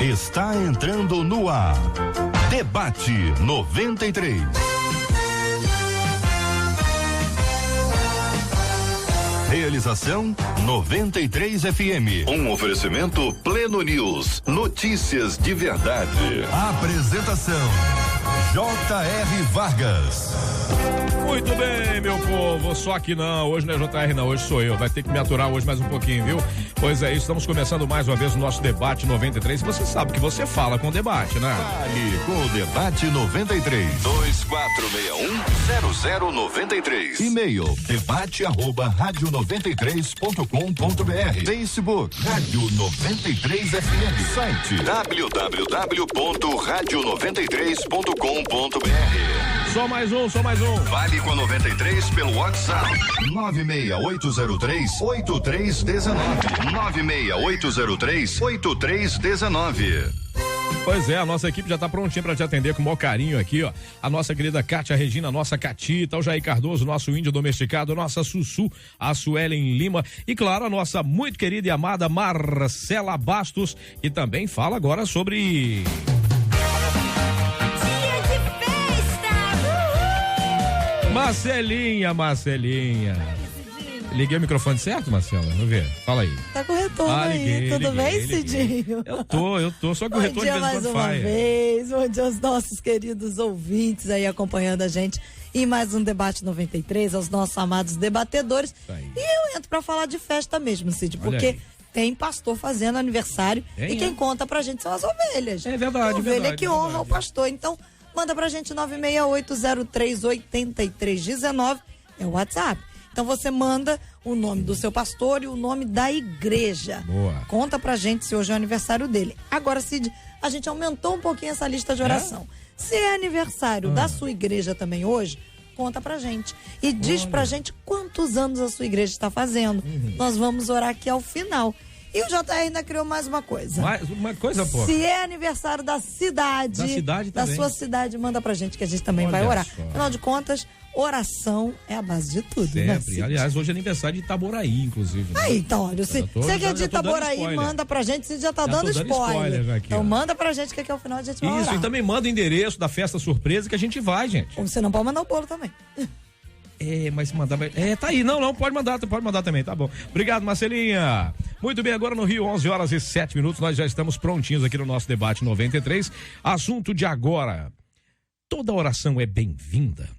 Está entrando no ar. Debate 93. Realização 93 FM. Um oferecimento Pleno News. Notícias de verdade. Apresentação J.R. Vargas. Muito bem, meu povo, só que não, hoje não é JR não, hoje sou eu, vai ter que me aturar hoje mais um pouquinho, viu? Pois é, estamos começando mais uma vez o nosso debate 93, você sabe que você fala com o debate, né? Fale com o debate 93, 2461-0093, e-mail debate@radio93.com.br, Facebook, Rádio 93 FM, site www.radio93.com.br. Só mais um. Fale com a 93 pelo WhatsApp 96803-8319. 96803-8319. Pois é, a nossa equipe já está prontinha para te atender com o maior carinho aqui, ó. A nossa querida Kátia Regina, a nossa Catita, o Jair Cardoso, nosso índio domesticado, nossa Sussu, a Suelen Lima e, claro, a nossa muito querida e amada Marcela Bastos, que também fala agora sobre... Marcelinha. Liguei o microfone certo, Marcela? Vamos ver. Fala aí. Tá com retorno aí. Tudo bem, Cidinho? Eu tô. Só que o retorno de vez em quando mais uma vez. Bom dia aos nossos queridos ouvintes aí acompanhando a gente em mais um debate 93, aos nossos amados debatedores. E eu entro pra falar de festa mesmo, Cid, porque tem pastor fazendo aniversário e quem conta pra gente são as ovelhas. É verdade, ovelha que honra o pastor. Então, manda pra gente 968038319, é o WhatsApp. Então você manda o nome do seu pastor e o nome da igreja. Boa. Conta pra gente se hoje é o aniversário dele. Agora, Cid, a gente aumentou um pouquinho essa lista de oração. Se é aniversário da sua igreja também hoje, conta pra gente. E diz pra gente quantos anos a sua igreja está fazendo. Nós vamos orar aqui ao final. E o JR ainda criou mais uma coisa. Mais uma coisa, pô. Se é aniversário da cidade da sua cidade, manda pra gente que a gente também vai orar. Só. Afinal de contas, oração é a base de tudo, sempre. Né, aliás, hoje é aniversário de Itaboraí, inclusive. Né? Aí, então, olha, você que é de Itaboraí, manda pra gente, você já tá dando spoiler. Aqui, então manda pra gente que aqui ao final a gente vai orar. Isso, e também manda o endereço da festa surpresa que a gente vai, gente. Ou você não pode mandar o bolo também. Mas se mandar... tá aí, não, pode mandar também, tá bom. Obrigado, Marcelinha. Muito bem, agora no Rio, 11h07, nós já estamos prontinhos aqui no nosso debate 93. Assunto de agora. Toda oração é bem-vinda.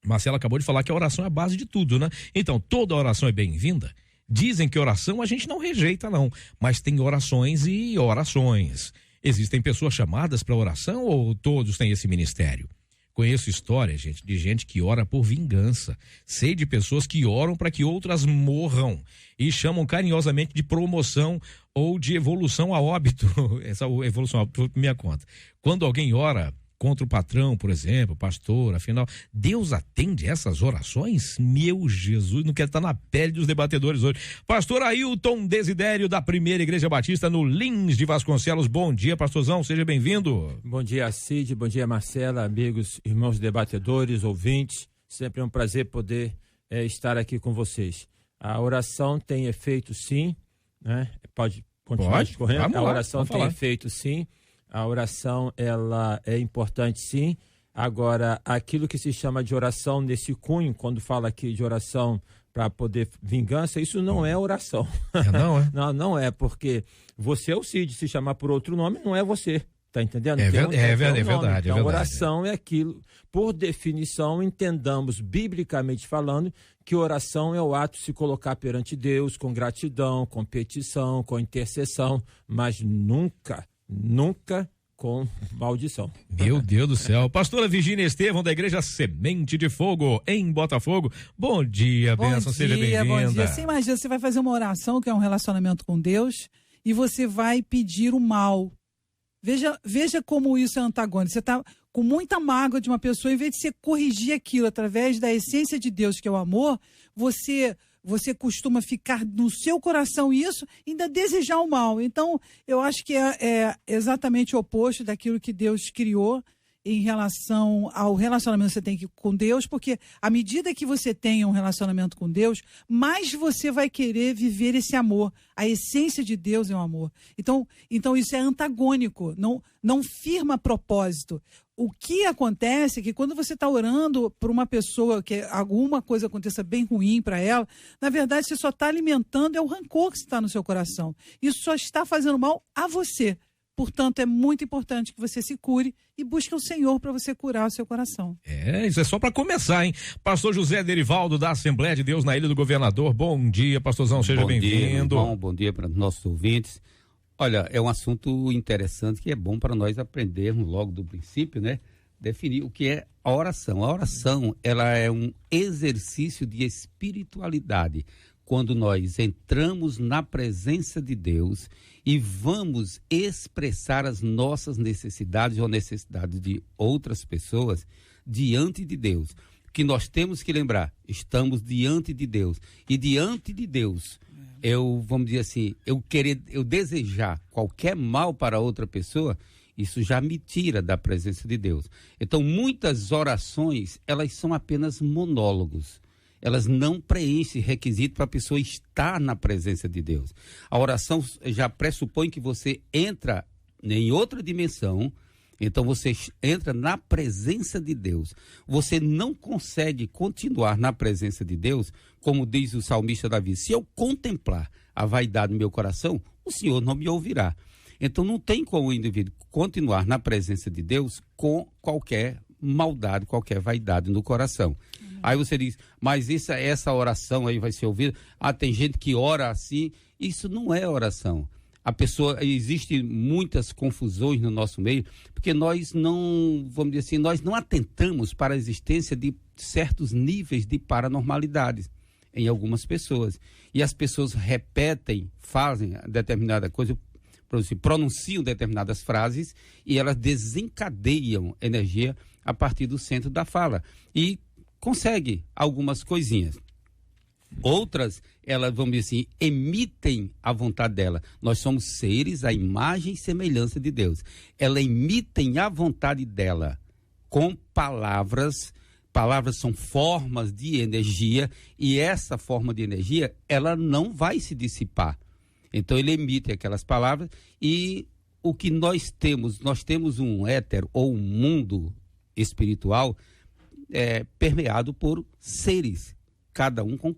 Marcela acabou de falar que a oração é a base de tudo, né? Então, toda oração é bem-vinda. Dizem que oração a gente não rejeita, não, mas tem orações e orações. Existem pessoas chamadas para oração ou todos têm esse ministério? Conheço histórias, gente, de gente que ora por vingança. Sei de pessoas que oram para que outras morram e chamam carinhosamente de promoção ou de evolução a óbito. Essa evolução a óbito por minha conta. Quando alguém ora contra o patrão, por exemplo, pastor, afinal, Deus atende essas orações? Meu Jesus, não quero estar na pele dos debatedores hoje. Pastor Ailton Desidério, da Primeira Igreja Batista, no Lins de Vasconcelos. Bom dia, pastorzão, seja bem-vindo. Bom dia, Cid, bom dia, Marcela, amigos, irmãos debatedores, ouvintes. Sempre é um prazer poder estar aqui com vocês. A oração tem efeito, sim, né? Pode continuar discorrendo? A oração tem efeito, sim. A oração, ela é importante, sim. Agora, aquilo que se chama de oração nesse cunho, quando fala aqui de oração para poder vingança, isso não é oração. Não é? Não é, porque você é o Cid, se chamar por outro nome, não é você. Tá entendendo? É verdade. Então, oração é aquilo, por definição, entendamos, biblicamente falando, que oração é o ato de se colocar perante Deus com gratidão, com petição, com intercessão, mas nunca com maldição. Meu Deus do céu. Pastora Virgínia Estevão, da Igreja Semente de Fogo, em Botafogo. Bom dia, bênção, seja bem-vinda. Bom dia. Você imagina, você vai fazer uma oração, que é um relacionamento com Deus, e você vai pedir o mal. Veja como isso é antagônico. Você está com muita mágoa de uma pessoa, em vez de você corrigir aquilo através da essência de Deus, que é o amor, você costuma ficar no seu coração isso e ainda desejar o mal. Então, eu acho que é exatamente o oposto daquilo que Deus criou. em relação ao relacionamento que você tem com Deus, porque à medida que você tem um relacionamento com Deus, mais você vai querer viver esse amor. A essência de Deus é o amor. Então isso é antagônico, não firma propósito. O que acontece é que quando você está orando por uma pessoa que alguma coisa aconteça bem ruim para ela, na verdade você só está alimentando o rancor que está no seu coração. Isso só está fazendo mal a você. Portanto, é muito importante que você se cure e busque o Senhor para você curar o seu coração. Isso é só para começar, hein? Pastor José Derivaldo, da Assembleia de Deus na Ilha do Governador. Bom dia, pastorzão, seja bem-vindo. Bom dia para os nossos ouvintes. Olha, é um assunto interessante que é bom para nós aprendermos logo do princípio, né? Definir o que é a oração. A oração, ela é um exercício de espiritualidade. Quando nós entramos na presença de Deus e vamos expressar as nossas necessidades ou necessidades de outras pessoas diante de Deus. Que nós temos que lembrar, estamos diante de Deus. E diante de Deus, vamos dizer assim, eu desejar qualquer mal para outra pessoa, isso já me tira da presença de Deus. Então, muitas orações, elas são apenas monólogos. Elas não preenchem requisito para a pessoa estar na presença de Deus. A oração já pressupõe que você entra em outra dimensão, então você entra na presença de Deus. Você não consegue continuar na presença de Deus, como diz o salmista Davi, se eu contemplar a vaidade do meu coração, o Senhor não me ouvirá. Então não tem como o indivíduo continuar na presença de Deus com qualquer maldade, qualquer vaidade no coração. Aí você diz, mas essa oração aí vai ser ouvida? Tem gente que ora assim. Isso não é oração. Existem muitas confusões no nosso meio, porque nós não, vamos dizer assim, nós não atentamos para a existência de certos níveis de paranormalidades em algumas pessoas. E as pessoas repetem, fazem determinada coisa, pronunciam determinadas frases e elas desencadeiam energia a partir do centro da fala. E consegue algumas coisinhas. Outras, elas, vamos dizer assim, emitem a vontade dela. Nós somos seres à imagem e semelhança de Deus. Elas emitem a vontade dela com palavras. Palavras são formas de energia e essa forma de energia, ela não vai se dissipar. Então ele emite aquelas palavras e o que nós temos um éter ou um mundo espiritual permeado por seres, cada um com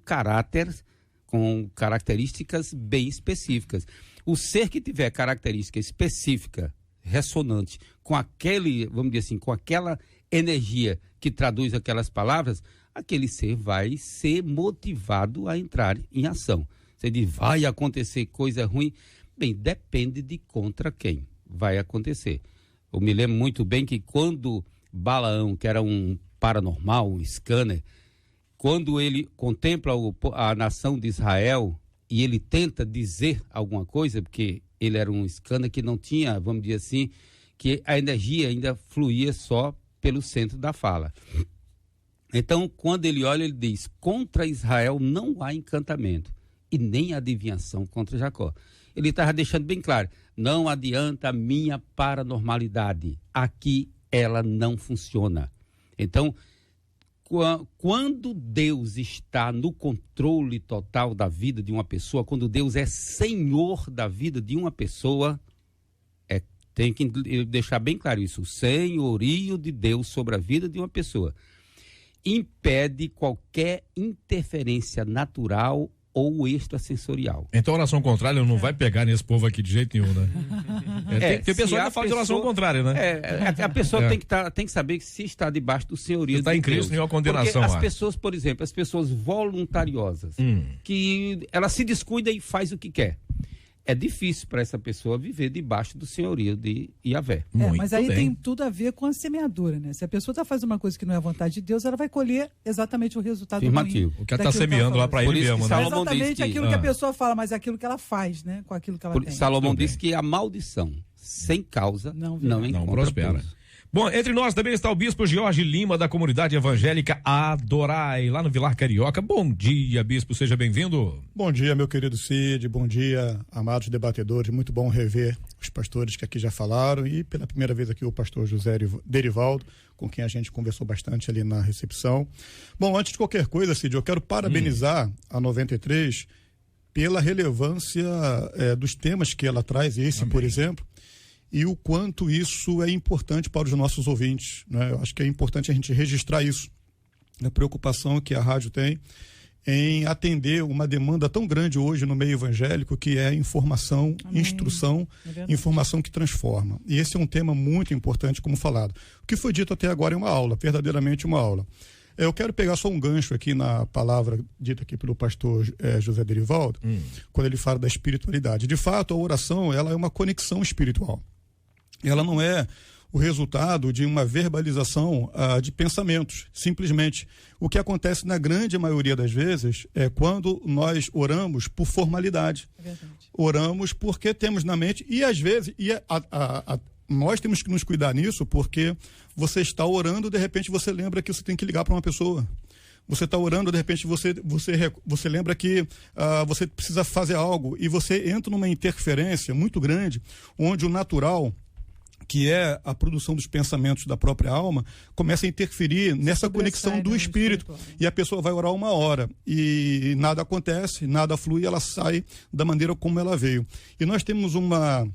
características bem específicas. O ser que tiver característica específica, ressonante, com aquele, vamos dizer assim, com aquela energia que traduz aquelas palavras, aquele ser vai ser motivado a entrar em ação. Você diz, vai acontecer coisa ruim? Bem, depende de contra quem vai acontecer. Eu me lembro muito bem que quando Balaão, que era um paranormal, um scanner, quando ele contempla a nação de Israel e ele tenta dizer alguma coisa, porque ele era um scanner que não tinha, vamos dizer assim, que a energia ainda fluía só pelo centro da fala. Então, quando ele olha, ele diz, contra Israel não há encantamento e nem adivinhação contra Jacó. Ele estava deixando bem claro, não adianta a minha paranormalidade, aqui ela não funciona. Então, quando Deus está no controle total da vida de uma pessoa, quando Deus é senhor da vida de uma pessoa, tem que deixar bem claro isso, o senhorio de Deus sobre a vida de uma pessoa impede qualquer interferência natural ou extrasensorial. Então a oração contrária não vai pegar nesse povo aqui de jeito nenhum, né? Tem pessoa que fala de oração contrária, né? A pessoa tem que saber que se está debaixo do senhorio de Deus. Está em Cristo, nenhuma condenação. Porque as pessoas, por exemplo, as pessoas voluntariosas, que ela se descuida e faz o que quer. É difícil para essa pessoa viver debaixo do senhorio de Yahvé. Mas aí tem tudo a ver com a semeadura, né? Se a pessoa está fazendo uma coisa que não é a vontade de Deus, ela vai colher exatamente o resultado afirmativo. O que ela está semeando lá para ele mesmo, né? Exatamente aquilo que a pessoa fala, mas é aquilo que ela faz, né? Com aquilo que ela tem. Salomão disse que a maldição sem causa não prospera. Bom, entre nós também está o bispo Jorge Lima, da comunidade evangélica Adorai, lá no Vilar Carioca. Bom dia, bispo, seja bem-vindo. Bom dia, meu querido Cid, bom dia, amados debatedores, muito bom rever os pastores que aqui já falaram e pela primeira vez aqui o pastor José Derivaldo, com quem a gente conversou bastante ali na recepção. Bom, antes de qualquer coisa, Cid, eu quero parabenizar a 93 pela relevância dos temas que ela traz, esse, por exemplo, e o quanto isso é importante para os nossos ouvintes, né? Eu acho que é importante a gente registrar isso, a preocupação que a rádio tem em atender uma demanda tão grande hoje no meio evangélico, que é informação, instrução, informação que transforma. E esse é um tema muito importante, como falado. O que foi dito até agora é uma aula, verdadeiramente uma aula. Eu quero pegar só um gancho aqui na palavra dita aqui pelo pastor José Derivaldo, quando ele fala da espiritualidade. De fato, a oração, ela é uma conexão espiritual. Ela não é o resultado de uma verbalização de pensamentos, simplesmente. O que acontece na grande maioria das vezes é quando nós oramos por formalidade. Oramos porque temos na mente, e às vezes, nós temos que nos cuidar nisso, porque você está orando, de repente você lembra que você tem que ligar para uma pessoa. Você está orando, de repente você lembra que você precisa fazer algo, e você entra numa interferência muito grande, onde o natural, que é a produção dos pensamentos da própria alma, começa a interferir nessa conexão do espírito. E a pessoa vai orar 1 hora e nada acontece, nada flui, ela sai da maneira como ela veio. E nós temos uma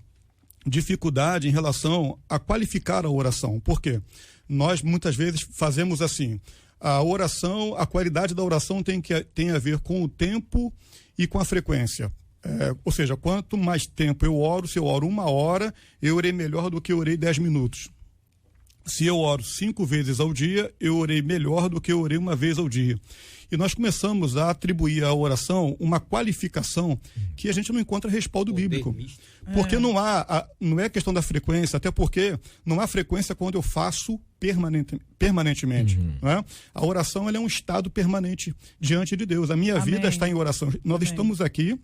dificuldade em relação a qualificar a oração. Por quê? Nós muitas vezes fazemos assim: a oração, a qualidade da oração tem a ver com o tempo e com a frequência. Ou seja, quanto mais tempo eu oro, se eu oro 1 hora, eu orei melhor do que eu orei 10 minutos. Se eu oro 5 vezes ao dia, eu orei melhor do que eu orei 1 vez ao dia. E nós começamos a atribuir à oração uma qualificação que a gente não encontra respaldo bíblico. Porque não é questão da frequência, até porque não há frequência quando eu faço permanentemente. Né? A oração, ela é um estado permanente diante de Deus. A minha vida está em oração. Nós estamos aqui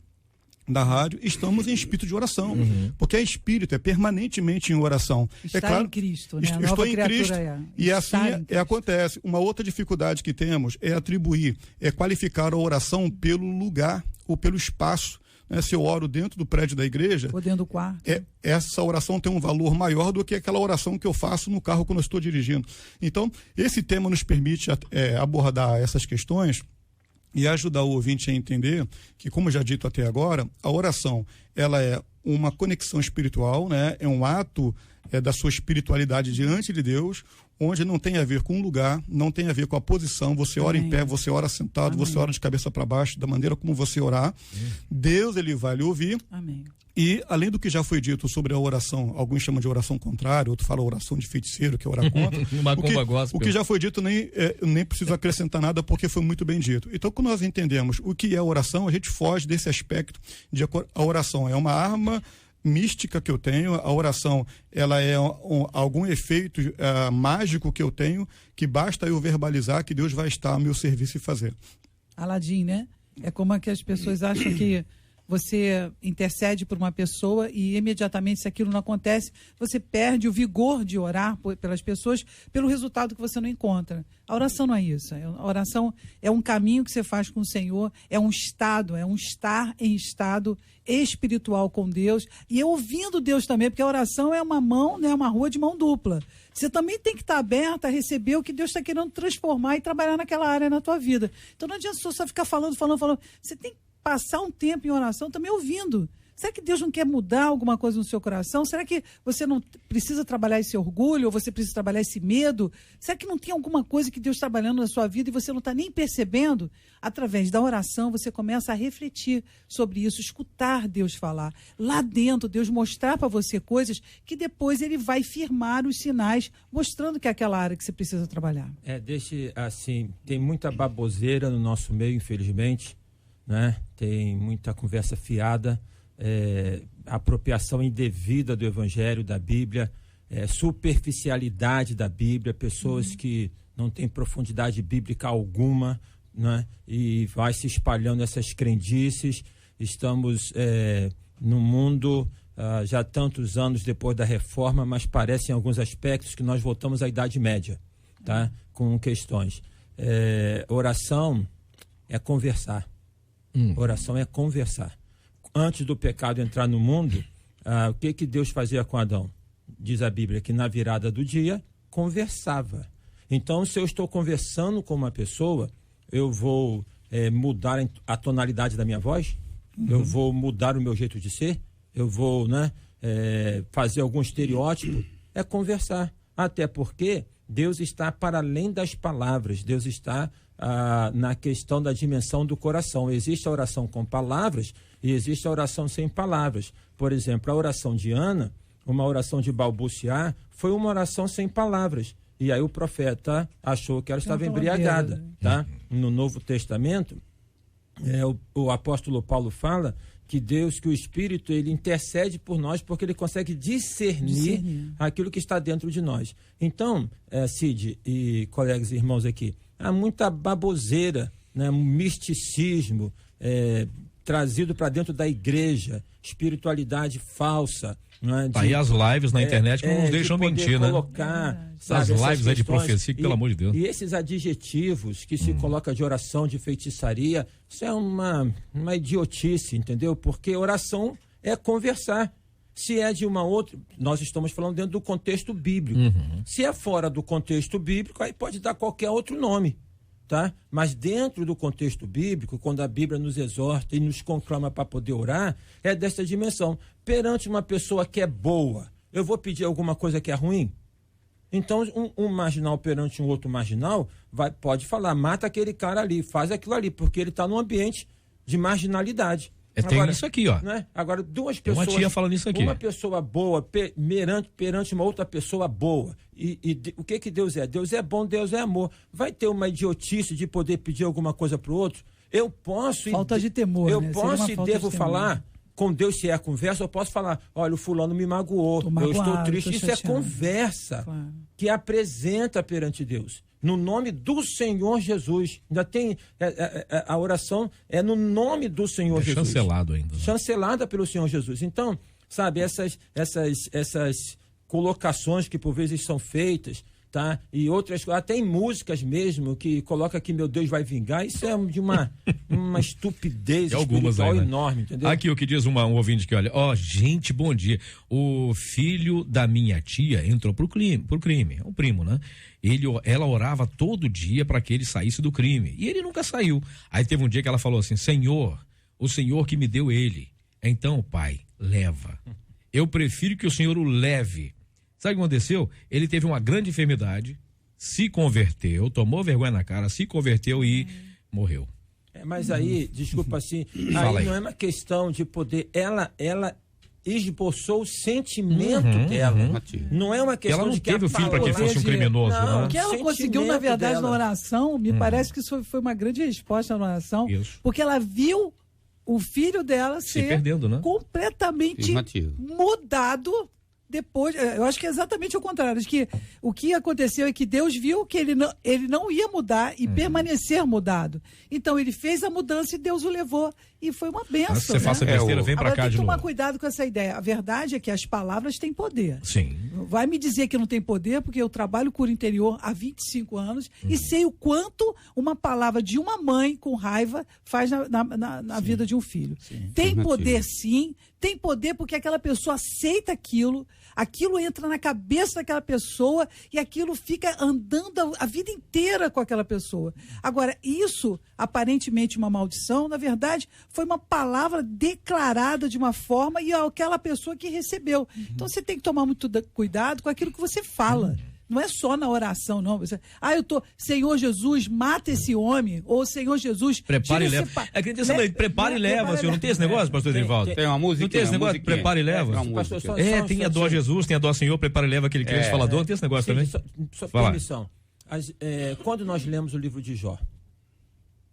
da rádio, estamos em espírito de oração, porque é espírito, é permanentemente em oração. Está claro, em Cristo, né? Estou em Cristo, e assim acontece. Uma outra dificuldade que temos é qualificar a oração pelo lugar ou pelo espaço. Né? Se eu oro dentro do prédio da igreja, ou dentro do quarto, essa oração tem um valor maior do que aquela oração que eu faço no carro quando eu estou dirigindo. Então, esse tema nos permite abordar essas questões e ajudar o ouvinte a entender que, como já dito até agora, a oração, ela é uma conexão espiritual, né? É um ato da sua espiritualidade diante de Deus, onde não tem a ver com o lugar, não tem a ver com a posição. Você ora em pé, você ora sentado, você ora de cabeça para baixo, da maneira como você orar. Deus, ele vai lhe ouvir. Amém. E, além do que já foi dito sobre a oração, alguns chamam de oração contrária, outros falam oração de feiticeiro, que é orar contra. O que já foi dito, nem preciso acrescentar nada, porque foi muito bem dito. Então, quando nós entendemos o que é oração, a gente foge desse aspecto de a oração é uma arma mística que eu tenho, a oração, ela é algum efeito mágico que eu tenho, que basta eu verbalizar que Deus vai estar ao meu serviço e fazer. Aladim, né? É como que as pessoas acham que você intercede por uma pessoa e imediatamente, se aquilo não acontece, você perde o vigor de orar pelas pessoas pelo resultado que você não encontra. A oração não é isso. A oração é um caminho que você faz com o Senhor, é um estado, é um estar em estado espiritual com Deus e ouvindo Deus também, porque a oração é uma mão, né, uma rua de mão dupla. Você também tem que estar aberta a receber o que Deus está querendo transformar e trabalhar naquela área na tua vida. Então não adianta só ficar falando. Você tem que passar um tempo em oração também ouvindo. Será que Deus não quer mudar alguma coisa no seu coração? Será que você não precisa trabalhar esse orgulho? Ou você precisa trabalhar esse medo? Será que não tem alguma coisa que Deus está trabalhando na sua vida e você não está nem percebendo? Através da oração, você começa a refletir sobre isso, escutar Deus falar. Lá dentro, Deus mostrar para você coisas que depois Ele vai firmar os sinais, mostrando que é aquela área que você precisa trabalhar. Tem muita baboseira no nosso meio, infelizmente, né? Tem muita conversa fiada, apropriação indevida do Evangelho, da Bíblia, superficialidade da Bíblia, pessoas que não têm profundidade bíblica alguma, né? E vai se espalhando essas crendices. Estamos num mundo já tantos anos depois da reforma, mas parece em alguns aspectos que nós voltamos à Idade Média, tá? Com questões. Oração é conversar. Oração é conversar. Antes do pecado entrar no mundo, o que Deus fazia com Adão? Diz a Bíblia que na virada do dia, conversava. Então, se eu estou conversando com uma pessoa, eu vou mudar a tonalidade da minha voz, eu vou mudar o meu jeito de ser, eu vou fazer algum estereótipo. É conversar. Até porque Deus está para além das palavras, Deus está na questão da dimensão do coração. Existe a oração com palavras e existe a oração sem palavras. Por exemplo, a oração de Ana, uma oração de balbuciar, foi uma oração sem palavras. E aí o profeta achou que ela estava embriagada. Tá? No Novo Testamento, o apóstolo Paulo fala que o Espírito, ele intercede por nós porque ele consegue discernir aquilo que está dentro de nós. Então, Cid e colegas e irmãos aqui, há muita baboseira, né, misticismo trazido para dentro da igreja, espiritualidade falsa. Né, aí as lives na internet que não nos deixam mentir, né? Sabe, as lives aí de profecia, que, pelo amor de Deus. E esses adjetivos que se coloca de oração, de feitiçaria, isso é uma idiotice, entendeu? Porque oração é conversar. Se é de uma outra, nós estamos falando dentro do contexto bíblico. Se é fora do contexto bíblico, aí pode dar qualquer outro nome, tá? Mas dentro do contexto bíblico, quando a Bíblia nos exorta e nos conclama para poder orar, é dessa dimensão. Perante uma pessoa que é boa, eu vou pedir alguma coisa que é ruim? Então, um marginal perante um outro marginal pode falar, mata aquele cara ali, faz aquilo ali, porque ele está num ambiente de marginalidade. Tem isso aqui, ó. Né? Agora, duas pessoas. Tem uma tia falando isso aqui. Uma pessoa boa perante uma outra pessoa boa. O que Deus é? Deus é bom, Deus é amor. Vai ter uma idiotice de poder pedir alguma coisa para o outro? Eu posso. Falta de temor. Eu né? posso e devo falar com Deus se é conversa, eu posso falar, olha, o fulano me magoou, eu estou triste. Isso é conversa que apresenta perante Deus. No nome do Senhor Jesus. Ainda tem a oração é no nome do Senhor Jesus. Chancelado ainda. Chancelada pelo Senhor Jesus. Então, sabe, essas colocações que por vezes são feitas, tá? E outras, até em músicas mesmo, que coloca que meu Deus vai vingar, isso é de uma estupidez espiritual enorme, entendeu? Aqui o que diz um ouvinte que olha, gente, bom dia, o filho da minha tia entrou pro crime, é um primo, né? Ela orava todo dia para que ele saísse do crime, e ele nunca saiu. Aí teve um dia que ela falou assim, Senhor, o Senhor que me deu ele, então, pai, leva. Eu prefiro que o Senhor o leve. Sabe o que aconteceu? Ele teve uma grande enfermidade, se converteu, tomou vergonha na cara, se converteu e morreu. Mas aí, desculpa assim, aí não é uma questão de poder, ela esboçou o sentimento dela. Não é uma questão ela não de que teve o filho para que fosse um criminoso. Não, o que ela conseguiu, na verdade, dela. Na oração, me parece que isso foi uma grande resposta na oração, porque ela viu o filho dela ser perdendo, né? completamente mudado. Depois, eu acho que é exatamente o contrário, de que o que aconteceu é que Deus viu que ele não ia mudar e permanecer mudado. Então ele fez a mudança e Deus o levou. E foi uma bênção. Você faça besteira, vem pra cá de novo. Tem que tomar cuidado com essa ideia. A verdade é que as palavras têm poder. Sim. Vai me dizer que não tem poder, porque eu trabalho cura interior há 25 anos e sei o quanto uma palavra de uma mãe com raiva faz na vida de um filho. Sim. Tem poder, sim. Tem poder porque aquela pessoa aceita aquilo entra na cabeça daquela pessoa e aquilo fica andando a vida inteira com aquela pessoa. Agora, isso, aparentemente uma maldição, na verdade, foi uma palavra declarada de uma forma e aquela pessoa que recebeu. Então, você tem que tomar muito cuidado com aquilo que você fala. Não é só na oração, não. Senhor Jesus, mata esse homem. Ou Senhor Jesus, prepara e leva. É que prepara e leva, senhor. Não tem esse negócio, pastor Edivaldo? Tem uma música. Não tem esse negócio? Prepara e leva. Tem a dó a Jesus, tem a dó Senhor, prepara e leva aquele crente falador. Não tem esse negócio também? Só permissão. Quando nós lemos o livro de Jó,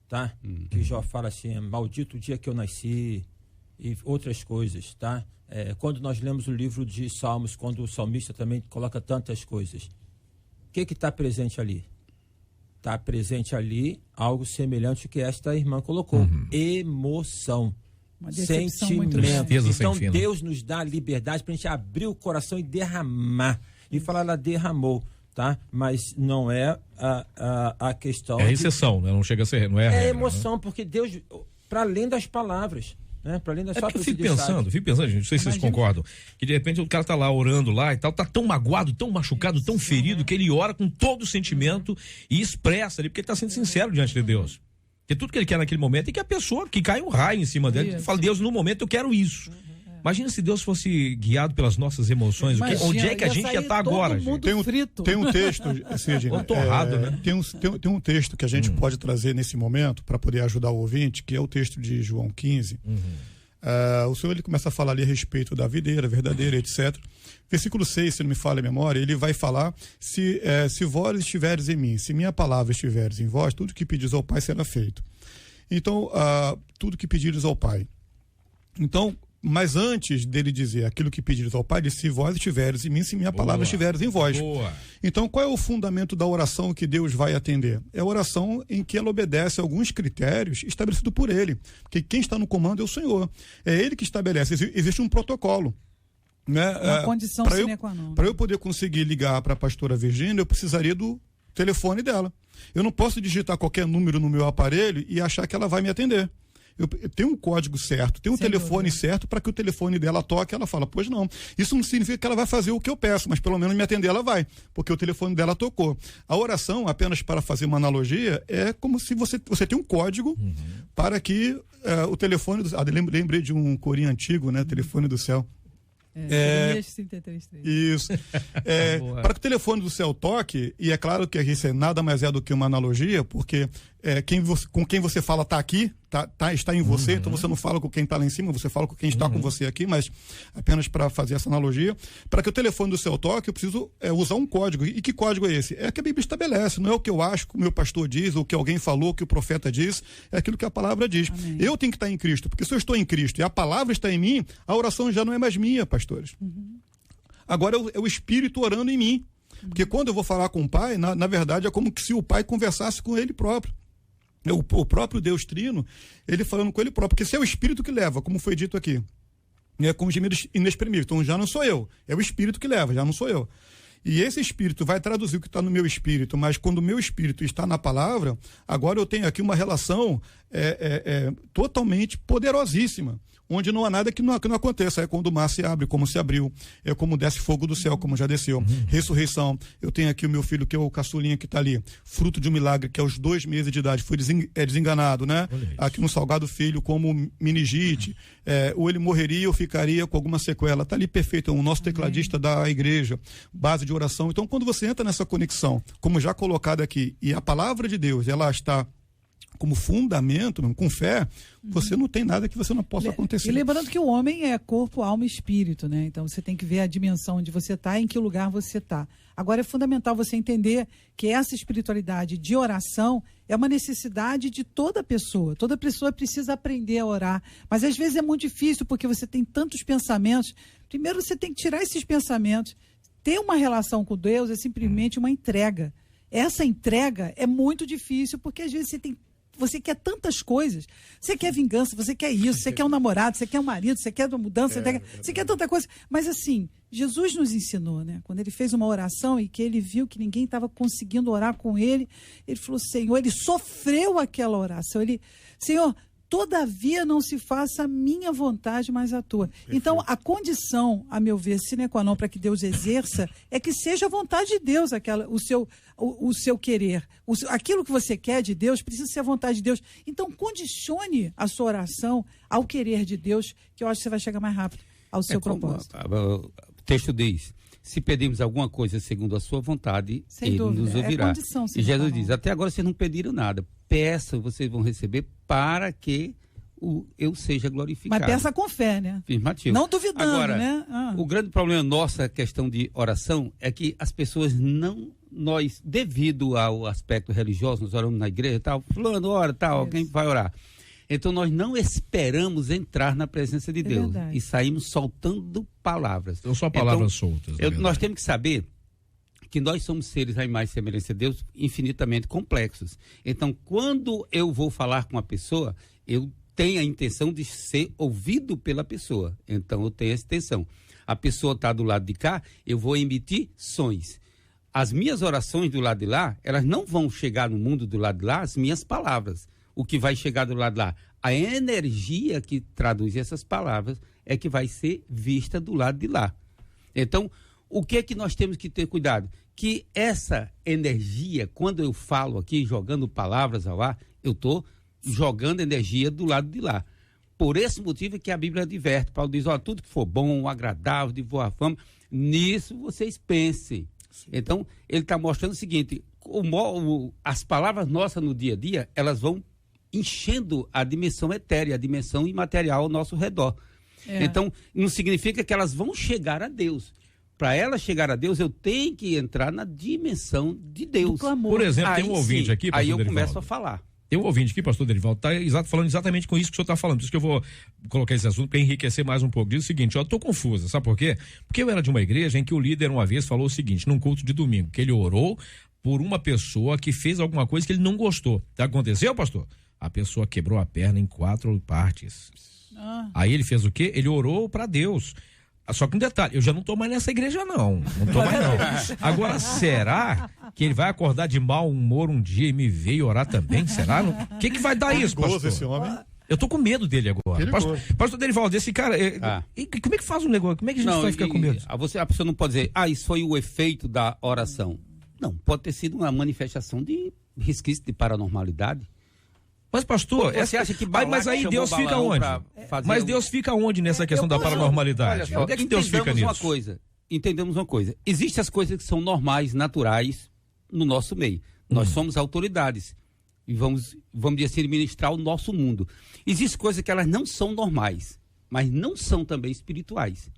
tá? Que Jó fala assim, maldito o dia que eu nasci e outras coisas, tá? Quando nós lemos o livro de Salmos, quando o salmista também coloca tantas coisas, o que está presente ali? Está presente ali algo semelhante ao que esta irmã colocou. Emoção. Uma decepção muito sentimento. grande. Sem Então fim, né? Deus nos dá a liberdade para a gente abrir o coração e derramar. E falar, ela derramou, tá? Mas não é a questão. É exceção, né? Não chega a ser, não é a regra, emoção, né? porque Deus, para além das palavras, né? Para além das É porque eu fico palavras. pensando, gente, não sei se vocês concordam, que de repente o cara tá lá orando lá e tal, tá tão magoado, tão machucado, tão ferido, que ele ora com todo o sentimento e expressa ali, porque ele tá sendo sincero diante de Deus. Porque tudo que ele quer naquele momento é que a pessoa, que cai um raio em cima dele, fala, Deus, no momento eu quero isso. Imagina se Deus fosse guiado pelas nossas emoções, onde é que a gente ia estar agora, gente? Tem um texto, Cid, Ou torrado, né? Tem um texto que a gente pode trazer nesse momento para poder ajudar o ouvinte, que é o texto de João 15. O Senhor ele começa a falar ali a respeito da videira verdadeira, etc. Versículo 6, se não me falha a memória, ele vai falar: se vós estiveres em mim, se minha palavra estiveres em vós, tudo que pedis ao Pai será feito. Então, tudo que pedires ao Pai. Então, mas antes dele dizer aquilo que pedires ao Pai, ele disse: se vós estiveres em mim, se minha palavra estiveres em vós. Boa. Então, qual é o fundamento da oração que Deus vai atender? É a oração em que ela obedece a alguns critérios estabelecidos por ele. Porque quem está no comando é o Senhor. É ele que estabelece. Existe um protocolo. Né? Uma condição sine qua non. Para eu poder conseguir ligar para a pastora Virgínia, eu precisaria do telefone dela. Eu não posso digitar qualquer número no meu aparelho e achar que ela vai me atender. Eu tenho um código certo, tenho um telefone certo para que o telefone dela toque. Ela fala, pois não. Isso não significa que ela vai fazer o que eu peço, mas pelo menos me atender ela vai, porque o telefone dela tocou. A oração, apenas para fazer uma analogia, é como se você tem um código para que o telefone... lembrei de um corinho antigo, né? Telefone do céu. Isso. Para que o telefone do céu toque, e é claro que isso nada mais é do que uma analogia, porque com quem você fala está aqui, está em você, então você não fala com quem está lá em cima, você fala com quem está com você aqui, mas apenas para fazer essa analogia. Para que o telefone do céu toque, eu preciso usar um código. E que código é esse? É que a Bíblia estabelece, não é o que eu acho, que o meu pastor diz, ou o que alguém falou, que o profeta diz, é aquilo que a palavra diz. Amém. Eu tenho que estar em Cristo, porque se eu estou em Cristo e a palavra está em mim, a oração já não é mais minha, pastores. Agora é o Espírito orando em mim. Porque quando eu vou falar com o Pai, na verdade é como se o Pai conversasse com ele próprio. O próprio Deus Trino, ele falando com ele próprio, porque se é o Espírito que leva, como foi dito aqui, com gemidos inexprimíveis. Então já não sou eu, é o Espírito que leva, já não sou eu. E esse Espírito vai traduzir o que está no meu Espírito, mas quando o meu Espírito está na palavra, agora eu tenho aqui uma relação totalmente poderosíssima, onde não há nada que não aconteça. É quando o mar se abre, como se abriu. É como desce fogo do céu, como já desceu. Ressurreição. Eu tenho aqui o meu filho, que é o caçulinha que está ali. Fruto de um milagre, que aos 2 meses de idade foi desenganado, né? Aqui no Salgado Filho, como meningite. Ou ele morreria ou ficaria com alguma sequela. Está ali perfeito. É o nosso tecladista da igreja. Base de oração. Então, quando você entra nessa conexão, como já colocado aqui, e a palavra de Deus, ela está como fundamento, com fé, você não tem nada que você não possa acontecer. E lembrando que o homem é corpo, alma e espírito, né? Então você tem que ver a dimensão onde você está e em que lugar você está. Agora é fundamental você entender que essa espiritualidade de oração é uma necessidade de toda pessoa. Toda pessoa precisa aprender a orar. Mas às vezes é muito difícil porque você tem tantos pensamentos. Primeiro você tem que tirar esses pensamentos. Ter uma relação com Deus é simplesmente uma entrega. Essa entrega é muito difícil porque às vezes você quer tantas coisas. Você quer vingança, você quer isso, você quer um namorado, você quer um marido, você quer uma mudança, você quer tanta coisa. Mas assim, Jesus nos ensinou, né? Quando ele fez uma oração e que ele viu que ninguém estava conseguindo orar com ele, ele falou, Senhor, ele sofreu aquela oração. Senhor, todavia não se faça a minha vontade, mas a tua. Perfeito. Então, a condição, a meu ver, sine qua non, para que Deus exerça, é que seja a vontade de Deus, o seu querer. Aquilo que você quer de Deus precisa ser a vontade de Deus. Então, condicione a sua oração ao querer de Deus, que eu acho que você vai chegar mais rápido ao seu propósito. O texto diz, se pedimos alguma coisa segundo a sua vontade, sem ele dúvida, nos ouvirá. E Jesus diz, até agora vocês não pediram nada. Peçam, vocês vão receber para que eu seja glorificado. Mas peça com fé, né? Afirmativo. Não duvidando, agora, né? O grande problema nossa questão de oração é que as pessoas nós, devido ao aspecto religioso, nós oramos na igreja e tal, fulano ora, tal, alguém vai orar. Então nós não esperamos entrar na presença de Deus e saímos soltando palavras. Então só palavras soltas. Nós temos que saber que nós somos seres à imagem e semelhança de Deus infinitamente complexos. Então, quando eu vou falar com uma pessoa, eu tem a intenção de ser ouvido pela pessoa. Então, eu tenho essa intenção. A pessoa está do lado de cá, eu vou emitir sons. As minhas orações do lado de lá, elas não vão chegar no mundo do lado de lá, as minhas palavras. O que vai chegar do lado de lá, a energia que traduz essas palavras, é que vai ser vista do lado de lá. Então, o que é que nós temos que ter cuidado? Que essa energia, quando eu falo aqui, jogando palavras ao ar, eu estou jogando energia do lado de lá. Por esse motivo é que a Bíblia adverte. Paulo diz, tudo que for bom, agradável, de boa fama, nisso vocês pensem. Sim. Então, ele está mostrando o seguinte, as palavras nossas no dia a dia, elas vão enchendo a dimensão etérea, a dimensão imaterial ao nosso redor. Então, não significa que elas vão chegar a Deus. Para elas chegar a Deus, eu tenho que entrar na dimensão de Deus. Por exemplo, tem um ouvinte aqui, pastor Aí eu Derivaldo. começo a falar. Tem um ouvinte aqui, pastor Derivaldo, está falando exatamente com isso que o senhor está falando. Por isso que eu vou colocar esse assunto para enriquecer mais um pouco. Diz o seguinte, eu estou confusa, sabe por quê? Porque eu era de uma igreja em que o líder uma vez falou o seguinte, num culto de domingo, que ele orou por uma pessoa que fez alguma coisa que ele não gostou. Aconteceu, pastor? A pessoa quebrou a perna em 4 partes. Aí ele fez o quê? Ele orou para Deus. Só que um detalhe, eu já não estou mais nessa igreja não estou mais não. Agora, será que ele vai acordar de mau humor um dia e me ver e orar também? Será? O que vai dar isso, pastor? Esse homem. Eu tô com medo dele agora. Pastor Derivaldo, esse cara, como é que faz um negócio? Como é que a gente vai ficar com medo? A pessoa não pode dizer, isso foi o efeito da oração. Não, pode ter sido uma manifestação de resquício de paranormalidade. Mas, pastor, você acha que mas aí Deus fica onde? Mas Deus fica onde nessa questão da paranormalidade? Onde é que Deus fica nisso? Entendemos uma coisa. Existem as coisas que são normais, naturais, no nosso meio. Nós somos autoridades. E vamos dizer assim, administrar o nosso mundo. Existem coisas que elas não são normais, mas não são também espirituais.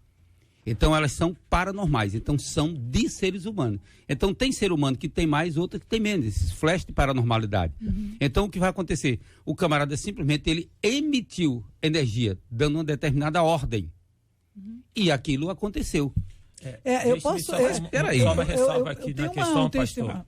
Então, elas são paranormais, então são de seres humanos. Então, tem ser humano que tem mais, outro que tem menos, esses flash de paranormalidade. Então, o que vai acontecer? O camarada simplesmente, ele emitiu energia, dando uma determinada ordem. E aquilo aconteceu. Eu posso... Espera aí. Só uma ressalva aqui na questão, pastor.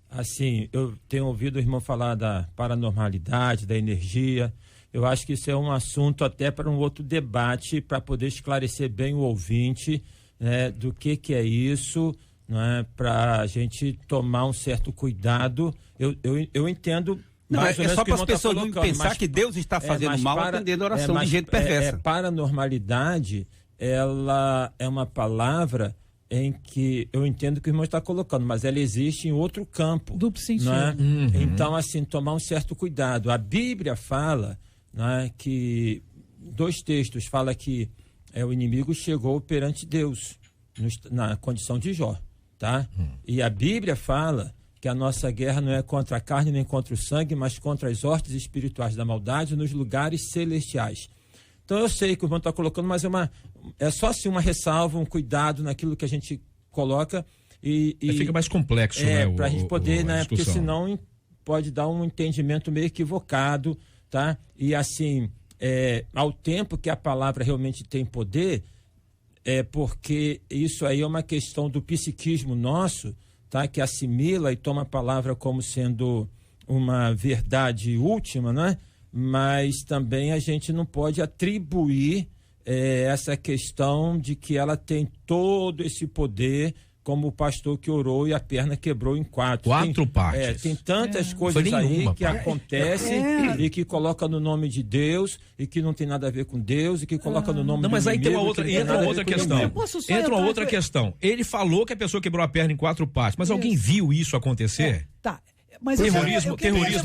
Assim, eu tenho ouvido o irmão falar da paranormalidade, da energia. Eu acho que isso é um assunto até para um outro debate, para poder esclarecer bem o ouvinte, né, do que é isso, né, para a gente tomar um certo cuidado. Eu entendo. Não, é só para as pessoas não pensar que Deus está fazendo mal atendendo a oração de gente perversa. Paranormalidade, ela é uma palavra em que eu entendo que o irmão está colocando, mas ela existe em outro campo. Duplo sentido. Né? Então, assim, tomar um certo cuidado. A Bíblia fala, né, que 2 textos fala que o inimigo chegou perante Deus na condição de Jó, tá? E a Bíblia fala que a nossa guerra não é contra a carne nem contra o sangue, mas contra as hostes espirituais da maldade nos lugares celestiais. Então eu sei que o irmão está colocando, mas é só assim uma ressalva, um cuidado naquilo que a gente coloca e fica mais complexo, né? Para a gente poder, né? Porque senão pode dar um entendimento meio equivocado, tá? E assim, ao tempo que a palavra realmente tem poder, porque isso aí é uma questão do psiquismo nosso, tá? Que assimila e toma a palavra como sendo uma verdade última, né? Mas também a gente não pode atribuir essa questão de que ela tem todo esse poder, como o pastor que orou e a perna quebrou em 4. 4 partes. Tem tantas coisas aí que acontecem e que coloca no nome de Deus e que não tem nada a ver com Deus e que coloca no nome do mas aí inimigo, tem entra uma outra questão. Entra uma outra entrar... questão. Ele falou que a pessoa quebrou a perna em 4 partes, mas alguém viu isso acontecer? Tá. Mas terrorismo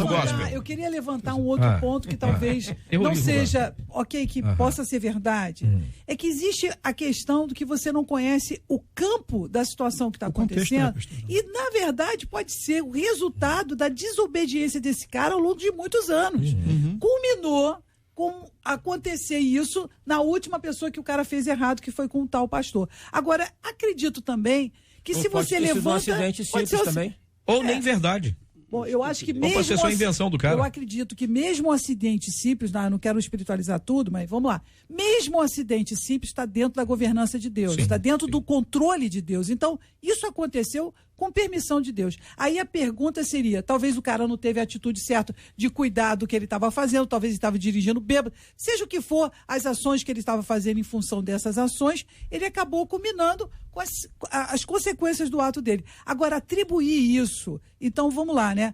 gospel. Eu queria levantar um outro ponto que talvez não seja que possa ser verdade. É que existe a questão do que você não conhece o campo da situação que está acontecendo. E, na verdade, pode ser o resultado da desobediência desse cara ao longo de muitos anos. Culminou com acontecer isso na última pessoa que o cara fez errado, que foi com o tal pastor. Agora, acredito também que se você levanta... um acidente simples também. Ou nem verdade. Bom, eu acho que mesmo... Pode ser só invenção do cara. Eu acredito que mesmo um acidente simples, eu não quero espiritualizar tudo, mas vamos lá. Mesmo um acidente simples está dentro da governança de Deus, está dentro do controle de Deus. Então, isso aconteceu com permissão de Deus. Aí a pergunta seria, talvez o cara não teve a atitude certa de cuidar do que ele estava fazendo, talvez ele estava dirigindo bêbado, seja o que for as ações que ele estava fazendo em função dessas ações, ele acabou culminando com as consequências do ato dele. Agora, atribuir isso, então vamos lá, né?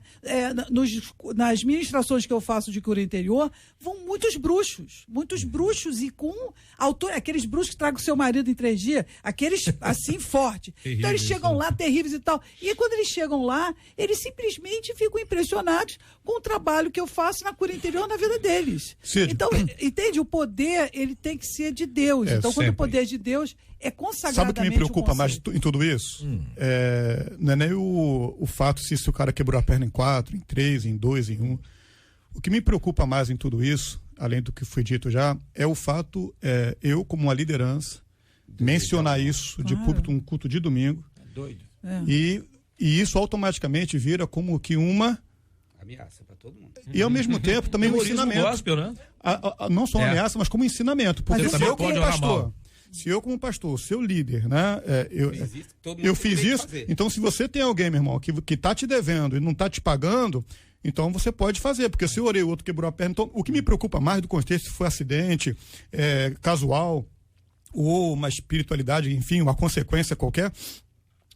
Nas ministrações que eu faço de cura interior, vão muitos bruxos e com aqueles bruxos que tragam o seu marido em 3 dias, aqueles assim forte. Então eles chegam lá terríveis e tal. E quando eles chegam lá, eles simplesmente ficam impressionados com o trabalho que eu faço na cura interior na vida deles. Cid. Então, entende? O poder, ele tem que ser de Deus. Então, quando o poder é de Deus, é consagradamente. Sabe o que me preocupa mais em tudo isso? Não é nem o fato se o cara quebrou a perna em 4, em 3, em 2, em 1. O que me preocupa mais em tudo isso, além do que foi dito já, é o fato, eu como uma liderança, mencionar isso de púlpito, um culto de domingo. É doido. E isso automaticamente vira como que uma ameaça para todo mundo. E ao mesmo tempo também um ensinamento. Gospel, né? Não só uma ameaça, mas como ensinamento. Porque Você se eu pode como orar pastor, mal. se eu como pastor, seu líder, né? Eu fiz isso. Então, se você tem alguém, meu irmão, que tá te devendo e não tá te pagando, então você pode fazer, porque se eu orei, o outro quebrou a perna. Então, o que me preocupa mais do contexto, se foi acidente, casual, ou uma espiritualidade, enfim, uma consequência qualquer.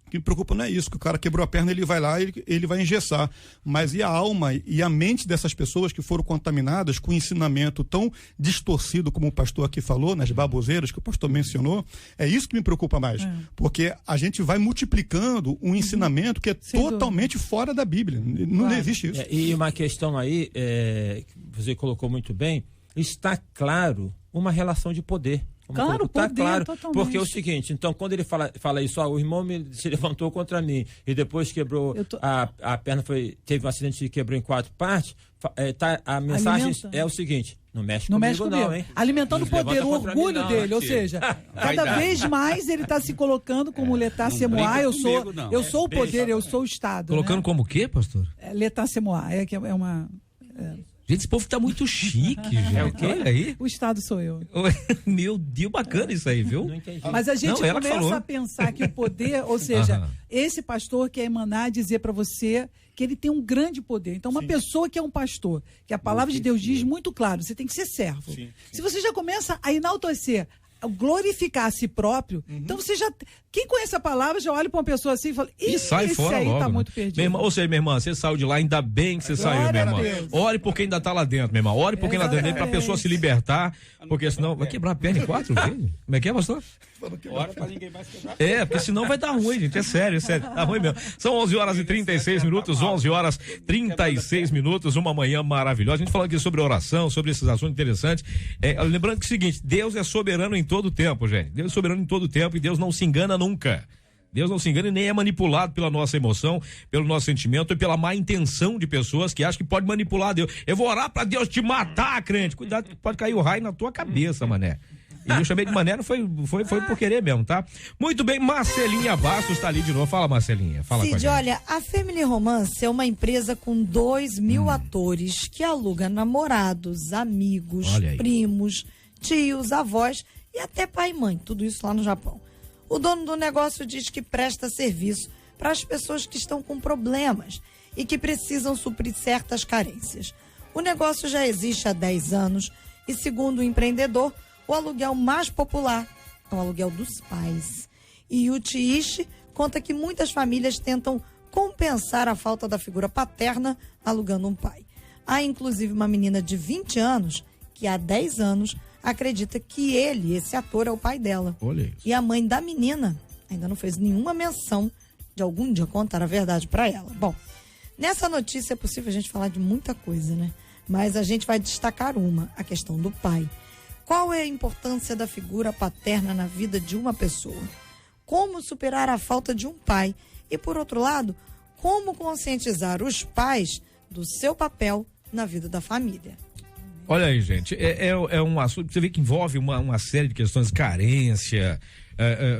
O que me preocupa não é isso, que o cara quebrou a perna, ele vai lá e ele vai engessar. Mas e a alma e a mente dessas pessoas que foram contaminadas com um ensinamento tão distorcido como o pastor aqui falou, nas baboseiras que o pastor mencionou, é isso que me preocupa mais. Porque a gente vai multiplicando um ensinamento que é totalmente fora da Bíblia. Não existe isso. E uma questão aí, que você colocou muito bem, está claro uma relação de poder. Claro, tá poder, claro, totalmente. porque é o seguinte, então quando ele fala isso, o irmão se levantou contra mim e depois quebrou a perna, teve um acidente e quebrou em 4 partes, a mensagem é o seguinte, não mexe comigo não, hein? Alimentando o poder, o orgulho dele, ou seja, cada vez mais ele está se colocando como Letá Semoá, eu sou o poder, eu sou o Estado. Colocando como o quê, pastor? Letá Semoá, é uma... Gente, esse povo tá muito chique, gente. É o quê? Olha aí. O Estado sou eu. Meu Deus, bacana isso aí, viu? Não entendi. Mas a gente começa a pensar que o poder, ou seja, esse pastor quer emanar e dizer para você que ele tem um grande poder. Então, uma pessoa que é um pastor, que a palavra de Deus diz muito claro, você tem que ser servo. Se você já começa a enaltecer, a glorificar a si próprio, então você já... Quem conhece a palavra já olha para uma pessoa assim e fala, e sai esse fora aí logo, tá né? muito perdido. Minha irmã, ou seja, minha irmã, você saiu de lá, ainda bem que você saiu, minha irmã. Ore por quem ainda tá lá dentro, minha irmã. Ore por quem lá dentro, pra pessoa se libertar, porque senão vai quebrar a perna em 4 vezes. Como é que é, pastor? Ora pra ninguém mais quebrar. Porque senão vai dar ruim, gente. É sério. Tá ruim mesmo. São 11h36, 11h36, uma manhã maravilhosa. A gente falando aqui sobre oração, sobre esses assuntos interessantes. Lembrando que é o seguinte, Deus é soberano em todo o tempo, gente. Deus é soberano em todo o tempo e Deus não se engana nunca. Deus não se engana e nem é manipulado pela nossa emoção, pelo nosso sentimento e pela má intenção de pessoas que acham que pode manipular Deus. Eu vou orar pra Deus te matar, crente. Cuidado que pode cair o raio na tua cabeça, mané. E eu chamei de mané, não foi por querer mesmo, tá? Muito bem, Marcelinha Bastos tá ali de novo. Fala, Marcelinha. Fala com a gente. Olha, a Family Romance é uma empresa com 2.000 atores que aluga namorados, amigos, primos, tios, avós e até pai e mãe. Tudo isso lá no Japão. O dono do negócio diz que presta serviço para as pessoas que estão com problemas e que precisam suprir certas carências. O negócio já existe há 10 anos e, segundo o empreendedor, o aluguel mais popular é o aluguel dos pais. E o Tiishi conta que muitas famílias tentam compensar a falta da figura paterna alugando um pai. Há inclusive uma menina de 20 anos que há 10 anos acredita que esse ator, é o pai dela. Olha isso. E a mãe da menina ainda não fez nenhuma menção de algum dia contar a verdade para ela. Bom, nessa notícia é possível a gente falar de muita coisa, né? Mas a gente vai destacar a questão do pai. Qual é a importância da figura paterna na vida de uma pessoa? Como superar a falta de um pai? E, por outro lado, como conscientizar os pais do seu papel na vida da família? Olha aí, gente, é um assunto, você vê que envolve uma série de questões, carência,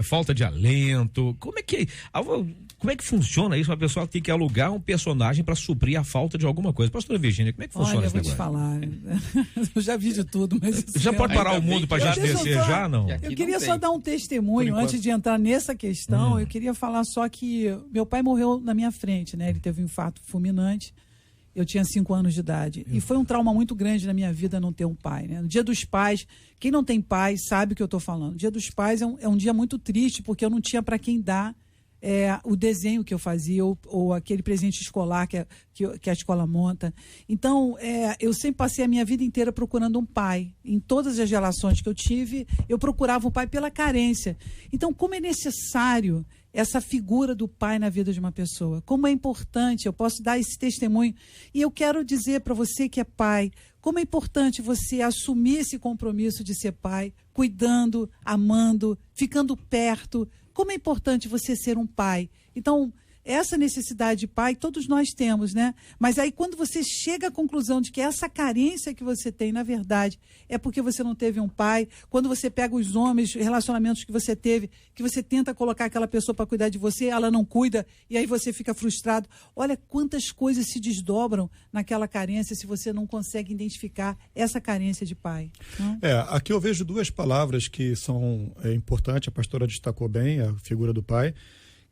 falta de alento. Como é que funciona isso? Uma pessoa tem que alugar um personagem para suprir a falta de alguma coisa. Pastora Virgínia, como é que funciona Olha, esse eu vou te falar. Eu já vi de tudo, mas... Já pode parar o mundo para a gente descer já, não? Eu queria só dar um testemunho, antes de entrar nessa questão, eu queria falar só que meu pai morreu na minha frente, né? Ele teve um infarto fulminante. Eu tinha 5 anos de idade. E foi um trauma muito grande na minha vida não ter um pai, né? No Dia dos Pais, quem não tem pai sabe o que eu estou falando. O Dia dos Pais é um dia muito triste, porque eu não tinha para quem dar o desenho que eu fazia ou aquele presente escolar que a escola monta. Então, eu sempre passei a minha vida inteira procurando um pai. Em todas as relações que eu tive, eu procurava um pai pela carência. Então, como é necessário essa figura do pai na vida de uma pessoa? Como é importante, eu posso dar esse testemunho. E eu quero dizer para você que é pai, como é importante você assumir esse compromisso de ser pai, cuidando, amando, ficando perto. Como é importante você ser um pai. Então, essa necessidade de pai, todos nós temos, né? Mas aí quando você chega à conclusão de que essa carência que você tem, na verdade, é porque você não teve um pai, quando você pega os homens, relacionamentos que você teve, que você tenta colocar aquela pessoa para cuidar de você, ela não cuida, e aí você fica frustrado. Olha quantas coisas se desdobram naquela carência se você não consegue identificar essa carência de pai. Não? Aqui eu vejo 2 palavras que são importantes, a pastora destacou bem, a figura do pai,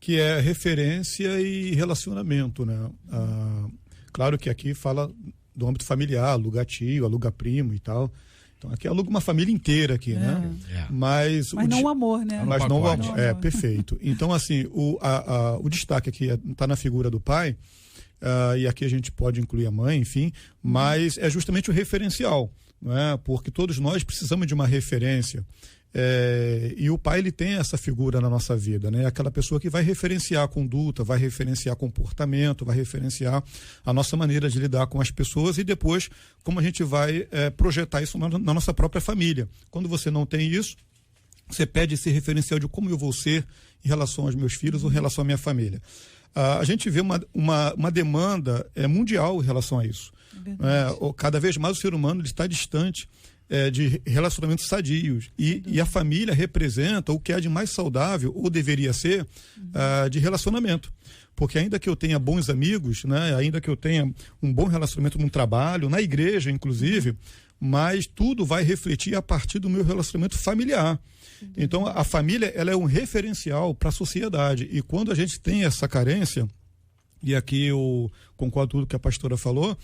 que é referência e relacionamento, né? Claro que aqui fala do âmbito familiar, aluga tio, aluga primo e tal. Então aqui aluga uma família inteira aqui, né? Mas não o amor, né? Mas não o amor, perfeito. Então assim, o destaque aqui está na figura do pai, e aqui a gente pode incluir a mãe, enfim, mas é justamente o referencial, não é? Porque todos nós precisamos de uma referência. E o pai, ele tem essa figura na nossa vida, né? Aquela pessoa que vai referenciar a conduta, vai referenciar comportamento, vai referenciar a nossa maneira de lidar com as pessoas e depois como a gente vai projetar isso na nossa própria família. Quando você não tem isso, você pede esse referencial de como eu vou ser em relação aos meus filhos ou em relação à minha família. A gente vê uma demanda mundial em relação a isso. Cada vez mais o ser humano ele está distante de relacionamentos sadios e a família representa o que é de mais saudável ou deveria ser de relacionamento, porque ainda que eu tenha bons amigos, né, ainda que eu tenha um bom relacionamento no trabalho, na igreja inclusive, mas tudo vai refletir a partir do meu relacionamento familiar. Então a família ela é um referencial para a sociedade e quando a gente tem essa carência, e aqui eu concordo com tudo que a pastora falou,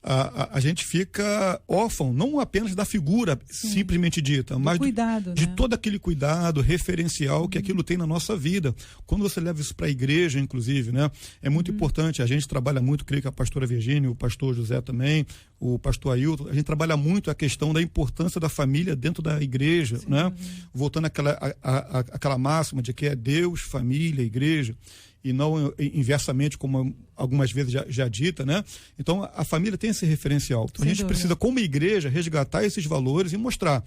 a gente fica órfão, não apenas da figura simplesmente dita, mas cuidado, de né? todo aquele cuidado referencial que aquilo tem na nossa vida. Quando você leva isso para a igreja, inclusive, né? É muito importante, a gente trabalha muito, creio que a pastora Virgínia, o pastor José também, o pastor Ailton, a gente trabalha muito a questão da importância da família dentro da igreja, né? Voltando àquela máxima de que é Deus, família, igreja, e não inversamente, como algumas vezes já dita, né? Então, a família tem esse referencial. Então, a gente precisa, como igreja, resgatar esses valores e mostrar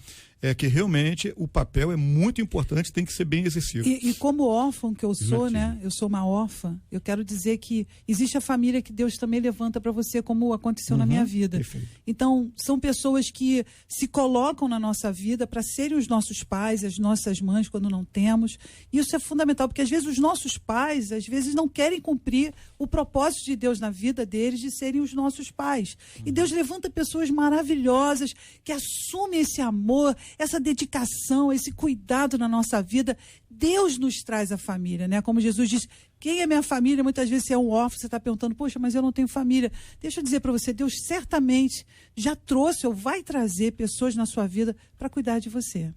que realmente o papel é muito importante, tem que ser bem exercido. E como órfão que eu sou, né? Eu sou uma órfã, eu quero dizer que existe a família que Deus também levanta para você, como aconteceu na minha vida. Perfeito. Então, são pessoas que se colocam na nossa vida para serem os nossos pais, as nossas mães, quando não temos. Isso é fundamental, porque às vezes os nossos pais, às vezes não querem cumprir o propósito de Deus na vida deles de serem os nossos pais. E Deus levanta pessoas maravilhosas que assumem esse amor, essa dedicação, esse cuidado na nossa vida. Deus nos traz a família, né? Como Jesus diz, quem é minha família? Muitas vezes você é um órfão, você está perguntando, poxa, mas eu não tenho família. Deixa eu dizer para você, Deus certamente já trouxe ou vai trazer pessoas na sua vida para cuidar de você.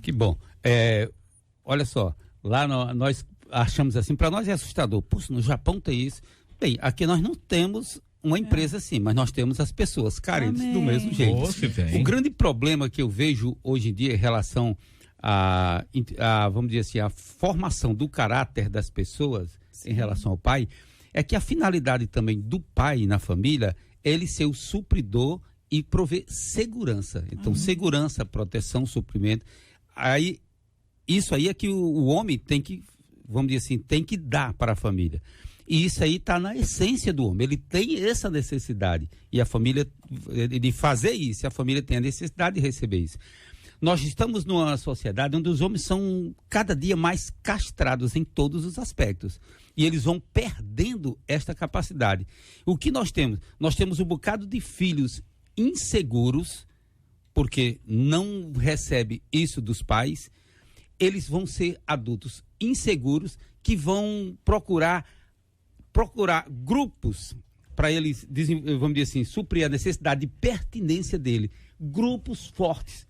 Que bom. Olha só, lá nós achamos assim, para nós é assustador. Poxa, no Japão tem isso. Bem, aqui nós não temos uma empresa assim, mas nós temos as pessoas carentes do mesmo jeito. O grande problema que eu vejo hoje em dia em relação vamos dizer assim, a formação do caráter das pessoas em relação ao pai, é que a finalidade também do pai na família é ele ser o supridor e prover segurança. Então, segurança, proteção, suprimento. Isso aí é que o homem tem que, vamos dizer assim, tem que dar para a família. E isso aí está na essência do homem. Ele tem essa necessidade. E a família, de fazer isso, a família tem a necessidade de receber isso. Nós estamos numa sociedade onde os homens são cada dia mais castrados em todos os aspectos. E eles vão perdendo esta capacidade. O que nós temos? Nós temos um bocado de filhos inseguros, porque não recebe isso dos pais. Eles vão ser adultos inseguros que vão procurar grupos para eles, vamos dizer assim, suprir a necessidade de pertinência dele. Grupos fortes.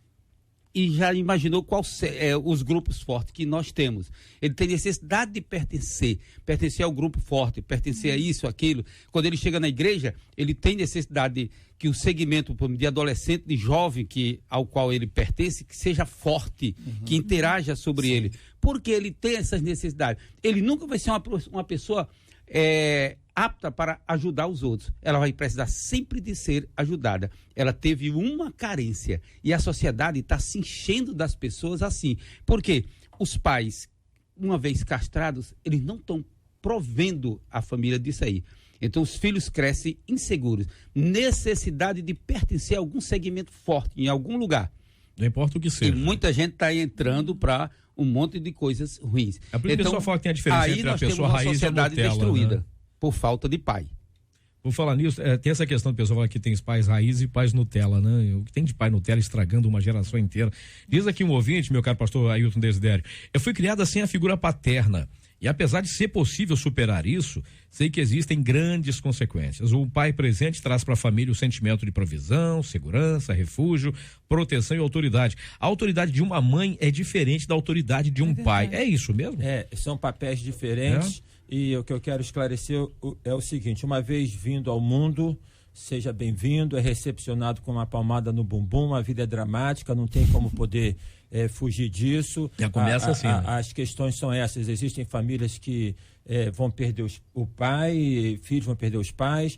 E já imaginou quais os grupos fortes que nós temos? Ele tem necessidade de pertencer ao grupo forte, pertencer a isso, aquilo. Quando ele chega na igreja, ele tem necessidade que o segmento de adolescente, de jovem ao qual ele pertence, que seja forte, que interaja sobre ele. Porque ele tem essas necessidades. Ele nunca vai ser uma pessoa apta para ajudar os outros. Ela vai precisar sempre de ser ajudada. Ela teve uma carência e a sociedade está se enchendo das pessoas assim. Porque os pais, uma vez castrados, eles não estão provendo a família disso aí. Então os filhos crescem inseguros. Necessidade de pertencer a algum segmento forte, em algum lugar. Não importa o que seja. E muita gente está entrando para um monte de coisas ruins. A pessoa fala que tem a diferença entre a pessoa raiz e a sociedade Nutella, destruída, né? Por falta de pai. Vou falar nisso, tem essa questão de pessoa falar que tem pais raiz e pais Nutella, né? O que tem de pai Nutella estragando uma geração inteira. Diz aqui um ouvinte, meu caro pastor Ailton Desidério, eu fui criada sem a figura paterna. E apesar de ser possível superar isso, sei que existem grandes consequências. O pai presente traz para a família o sentimento de provisão, segurança, refúgio, proteção e autoridade. A autoridade de uma mãe é diferente da autoridade de um pai. É isso mesmo? São papéis diferentes. E o que eu quero esclarecer é o seguinte: uma vez vindo ao mundo, seja bem-vindo, é recepcionado com uma palmada no bumbum, a vida é dramática, não tem como poder fugir disso. Já começa assim. Né? As questões são essas: existem famílias que vão perder o pai, filhos vão perder os pais,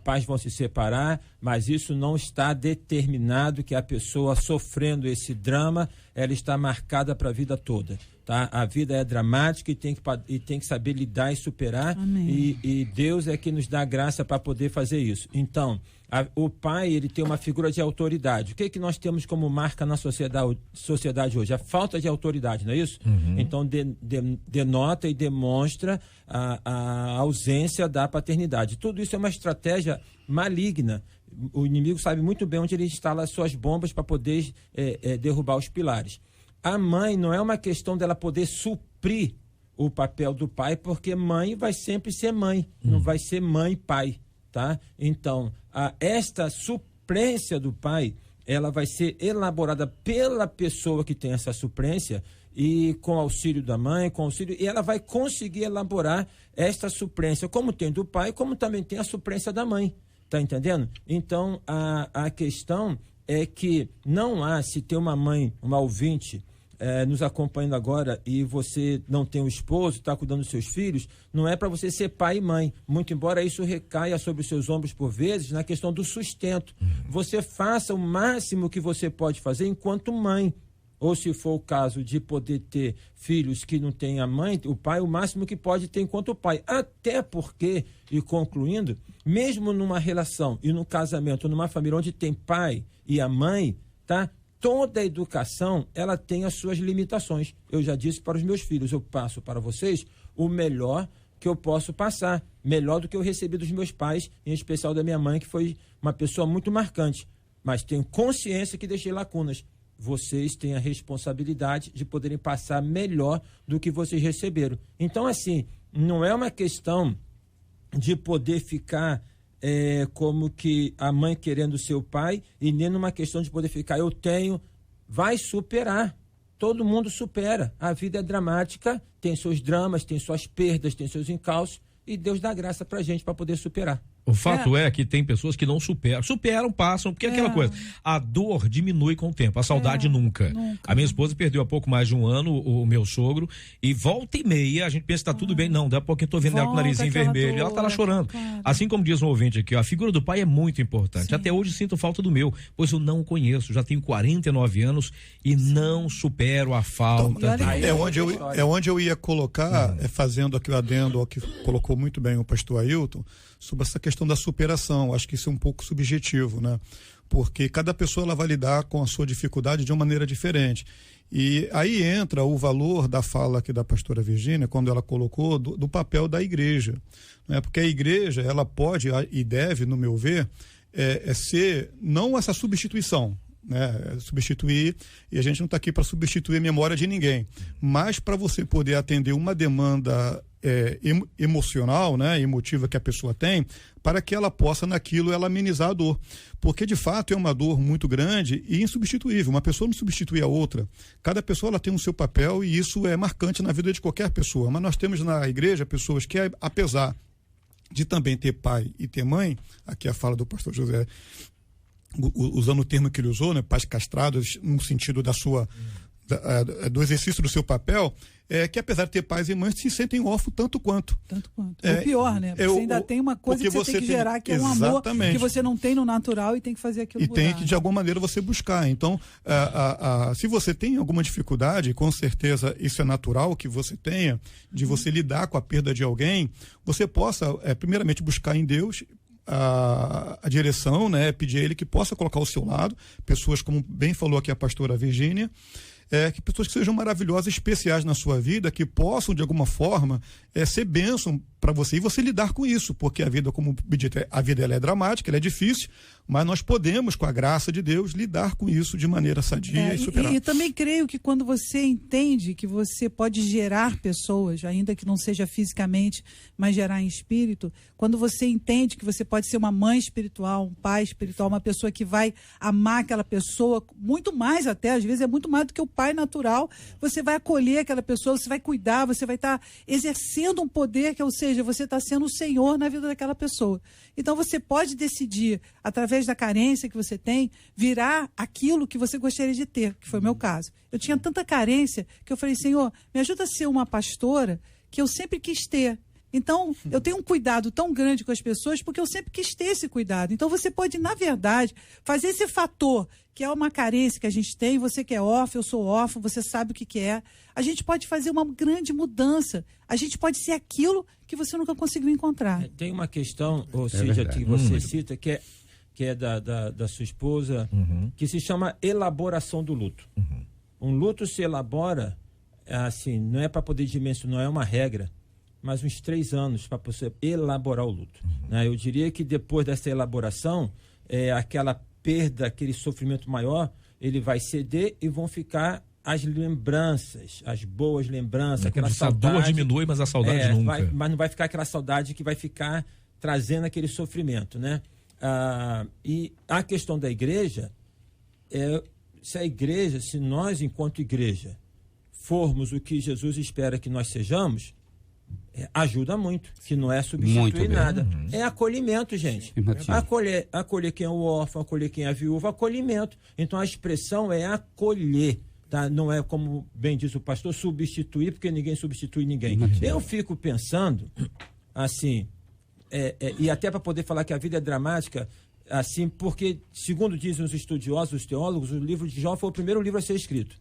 pais vão se separar, mas isso não está determinado que a pessoa sofrendo esse drama, ela está marcada para a vida toda. Tá? A vida é dramática e tem que saber lidar e superar. E Deus é que nos dá graça para poder fazer isso. Então, o pai, ele tem uma figura de autoridade. O que que nós temos como marca na sociedade hoje? A falta de autoridade, não é isso? Então, denota e demonstra a ausência da paternidade. Tudo isso é uma estratégia maligna. O inimigo sabe muito bem onde ele instala as suas bombas para poder derrubar os pilares. A mãe não é uma questão dela poder suprir o papel do pai, porque mãe vai sempre ser mãe, não vai ser mãe e pai, tá? Então, esta suplência do pai, ela vai ser elaborada pela pessoa que tem essa suplência e com auxílio da mãe, e ela vai conseguir elaborar esta suplência, como tem do pai, como também tem a suplência da mãe, tá entendendo? Então, a questão é que não há, se tem uma mãe, uma ouvinte nos acompanhando agora e você não tem um esposo, está cuidando dos seus filhos, não é para você ser pai e mãe, muito embora isso recaia sobre os seus ombros por vezes na questão do sustento. Você faça o máximo que você pode fazer enquanto mãe, ou se for o caso de poder ter filhos que não têm a mãe, o pai, o máximo que pode ter enquanto pai. Até porque, e concluindo, mesmo numa relação e num casamento, numa família onde tem pai e a mãe, tá? Toda a educação, ela tem as suas limitações. Eu já disse para os meus filhos, eu passo para vocês o melhor que eu posso passar, melhor do que eu recebi dos meus pais, em especial da minha mãe, que foi uma pessoa muito marcante. Mas tenho consciência que deixei lacunas. Vocês têm a responsabilidade de poderem passar melhor do que vocês receberam. Então, assim, não é uma questão de poder ficar como que a mãe querendo ser o pai, e nem numa questão de poder ficar, eu tenho, vai superar. Todo mundo supera. A vida é dramática, tem seus dramas, tem suas perdas, tem seus encalços, e Deus dá graça pra gente para poder superar. O fato é que tem pessoas que não superam, passam, porque é aquela coisa, a dor diminui com o tempo, a saudade nunca. A minha esposa perdeu há pouco mais de um ano o meu sogro, e volta e meia a gente pensa que tá tudo bem, não, daqui a pouco eu tô vendo ela com o narizinho vermelho, ela tá lá chorando. Assim como diz um ouvinte aqui, a figura do pai é muito importante. Até hoje sinto falta do meu, pois eu não o conheço, já tenho 49 anos e não supero a falta dele. É onde eu ia colocar, fazendo aqui o adendo ao que colocou muito bem o pastor Ailton, sobre essa questão questão da superação. Acho que isso é um pouco subjetivo, né? Porque cada pessoa ela vai lidar com a sua dificuldade de uma maneira diferente. E aí entra o valor da fala aqui da pastora Virgínia, quando ela colocou do papel da igreja, né? Porque a igreja, ela pode e deve, no meu ver, ser não essa substituição, né? Substituir, e a gente não está aqui para substituir a memória de ninguém, mas para você poder atender uma demanda emocional, né, emotiva que a pessoa tem, para que ela possa naquilo ela amenizar a dor, porque de fato é uma dor muito grande e insubstituível. Uma pessoa não substitui a outra, cada pessoa ela tem o seu papel e isso é marcante na vida de qualquer pessoa. Mas nós temos na igreja pessoas que, apesar de também ter pai e ter mãe, aqui a fala do pastor José, usando o termo que ele usou, né, pais castrados, no sentido do exercício do seu papel, que apesar de ter pais e mães, se sentem órfãos tanto quanto. Tanto quanto. O pior, né? Porque você ainda tem uma coisa que você tem que gerar, que é um amor que você não tem no natural e tem que fazer aquilo mudar. E tem que, de alguma maneira, você buscar. Então, se você tem alguma dificuldade, com certeza isso é natural que você tenha, de você lidar com a perda de alguém, você possa, primeiramente, buscar em Deus a direção, né? Pedir a ele que possa colocar ao seu lado pessoas, como bem falou aqui a pastora Virgínia, que pessoas que sejam maravilhosas, especiais na sua vida, que possam de alguma forma ser bênção para você e você lidar com isso, porque a vida, como dito, a vida ela é dramática, ela é difícil, mas nós podemos, com a graça de Deus, lidar com isso de maneira sadia e superar. E também creio que quando você entende que você pode gerar pessoas, ainda que não seja fisicamente, mas gerar em espírito, quando você entende que você pode ser uma mãe espiritual, um pai espiritual, uma pessoa que vai amar aquela pessoa, muito mais até, às vezes é muito mais do que o pai natural, você vai acolher aquela pessoa, você vai cuidar, você vai estar exercendo um poder que, ou seja, você está sendo o Senhor na vida daquela pessoa. Então você pode decidir, através da carência que você tem, virar aquilo que você gostaria de ter, que foi o meu caso. Eu tinha tanta carência que eu falei, Senhor, me ajuda a ser uma pastora que eu sempre quis ter. Então, eu tenho um cuidado tão grande com as pessoas porque eu sempre quis ter esse cuidado. Então, você pode, na verdade, fazer esse fator, que é uma carência que a gente tem, você que é órfão, eu sou órfão, você sabe o que é. A gente pode fazer uma grande mudança. A gente pode ser aquilo que você nunca conseguiu encontrar. Tem uma questão, ou seja, que você cita, que é da sua esposa, que se chama elaboração do luto. Um luto se elabora, assim, não é para poder dimensionar, não é uma regra, mas uns 3 anos para você elaborar o luto. Eu diria que depois dessa elaboração, aquela perda, aquele sofrimento maior, ele vai ceder e vão ficar as lembranças, as boas lembranças, aquela saudade. A dor diminui, mas a saudade nunca. Mas não vai ficar aquela saudade que vai ficar trazendo aquele sofrimento, né? E a questão da igreja se nós, enquanto igreja, formos o que Jesus espera que nós sejamos, ajuda muito, que não é substituir nada. É acolhimento, gente. Acolher quem é o órfão, acolher quem é a viúva, acolhimento. Então a expressão é acolher, tá? Não é, como bem diz o pastor, substituir, porque ninguém substitui ninguém. Eu fico pensando, assim, e até para poder falar que a vida é dramática, assim, porque, segundo dizem os estudiosos, os teólogos, o livro de Jó foi o primeiro livro a ser escrito.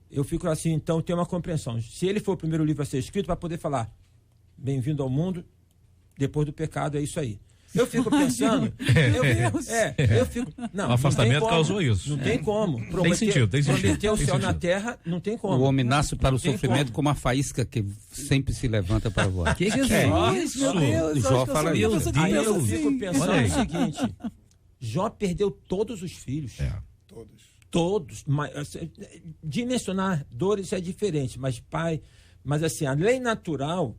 Eu fico assim, então, tem uma compreensão. Se ele for o primeiro livro a ser escrito, para poder falar, bem-vindo ao mundo, depois do pecado, é isso aí. Eu fico pensando... o afastamento causou isso. Não tem como. Tem sentido. Prometer o céu na terra, não tem como. O homem nasce para o sofrimento como a faísca que sempre se levanta para voar. Que Jesus, meu Deus. Jó fala isso. Aí eu fico pensando o seguinte, Jó perdeu todos os filhos. Todos. Dimensionar dores é diferente, mas assim, a lei natural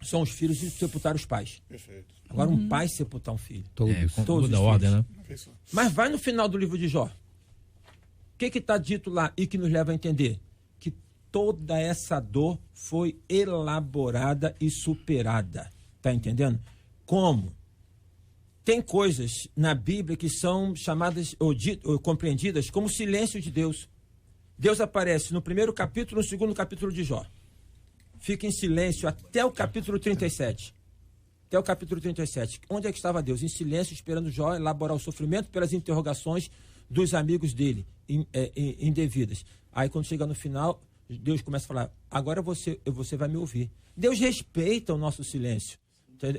são os filhos de sepultar os pais. Perfeito. Agora um pai sepultar um filho. Todos a ordem, né? Mas vai no final do livro de Jó. O que está dito lá e que nos leva a entender? Que toda essa dor foi elaborada e superada. Tá entendendo? Como? Tem coisas na Bíblia que são chamadas ou compreendidas como silêncio de Deus. Deus aparece no primeiro capítulo, no segundo capítulo de Jó. Fica em silêncio até o capítulo 37. Até o capítulo 37. Onde é que estava Deus? Em silêncio, esperando Jó elaborar o sofrimento pelas interrogações dos amigos dele, indevidas. Aí, quando chega no final, Deus começa a falar, agora você vai me ouvir. Deus respeita o nosso silêncio.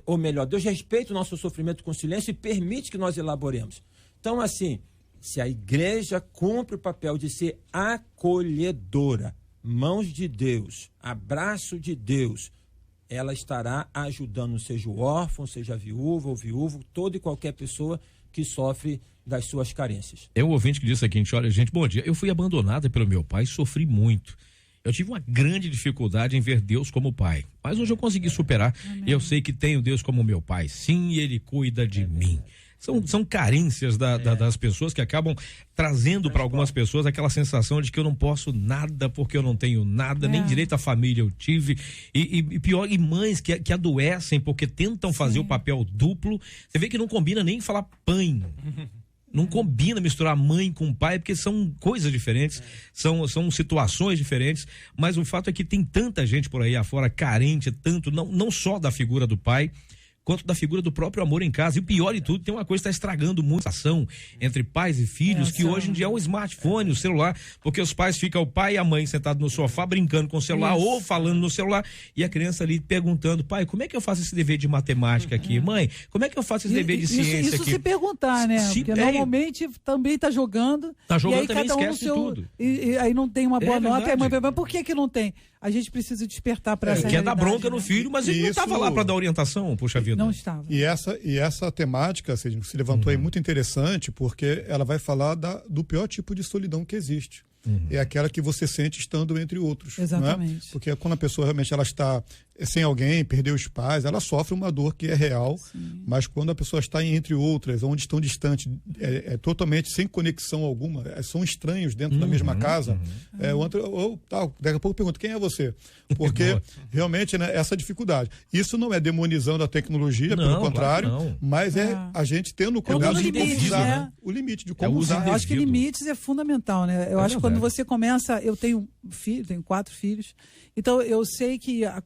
Ou melhor, Deus respeita o nosso sofrimento com silêncio e permite que nós elaboremos. Então, assim, se a igreja cumpre o papel de ser acolhedora, mãos de Deus, abraço de Deus, ela estará ajudando, seja o órfão, seja a viúva ou viúvo, toda e qualquer pessoa que sofre das suas carências. É um ouvinte que disse aqui, olha, gente, bom dia, eu fui abandonada pelo meu pai e sofri muito. Eu tive uma grande dificuldade em ver Deus como pai, mas hoje eu consegui superar. Eu sei que tenho Deus como meu pai, sim, e ele cuida de mim. São carências das pessoas que acabam trazendo para algumas pessoas aquela sensação de que eu não posso nada porque eu não tenho nada, nem direito à família eu tive. E pior, e mães que adoecem porque tentam fazer o papel duplo. Você vê que não combina nem falar pai. Não combina misturar mãe com pai, porque são coisas diferentes, são situações diferentes, mas o fato é que tem tanta gente por aí afora carente, tanto, não só da figura do pai, quanto da figura do próprio amor em casa. E o pior de tudo, tem uma coisa que está estragando muito a ação entre pais e filhos, que hoje em dia é o smartphone, o celular, porque os pais ficam, o pai e a mãe sentados no sofá brincando com o celular ou falando no celular, e a criança ali perguntando, pai, como é que eu faço esse dever de matemática aqui? Mãe, como é que eu faço esse dever de ciência aqui? Isso se perguntar, né? Porque normalmente também está jogando. Tá jogando, e aí também cada esquece de tudo. E aí não tem uma boa nota, e a mãe pergunta, por que não tem? A gente precisa despertar para essa quer dar bronca né? no filho, mas ele não estava lá para dar orientação, puxa vida. Não estava. E essa temática se levantou aí muito interessante, porque ela vai falar do pior tipo de solidão que existe. É aquela que você sente estando entre outros. Exatamente. Né? Porque quando a pessoa realmente ela está sem alguém, perdeu os pais, ela sofre uma dor que é real. Sim. Mas quando a pessoa está entre outras, onde estão distantes, totalmente sem conexão alguma, são estranhos dentro da mesma casa, daqui a pouco pergunta, quem é você? Porque realmente, né, essa dificuldade. Isso não é demonizando a tecnologia, pelo contrário, claro, mas é a gente tendo cuidado de como usar o limite de como usar. Eu acho que limites é fundamental, né? Eu acho que quando você começa, eu tenho 4 filhos, então eu sei que a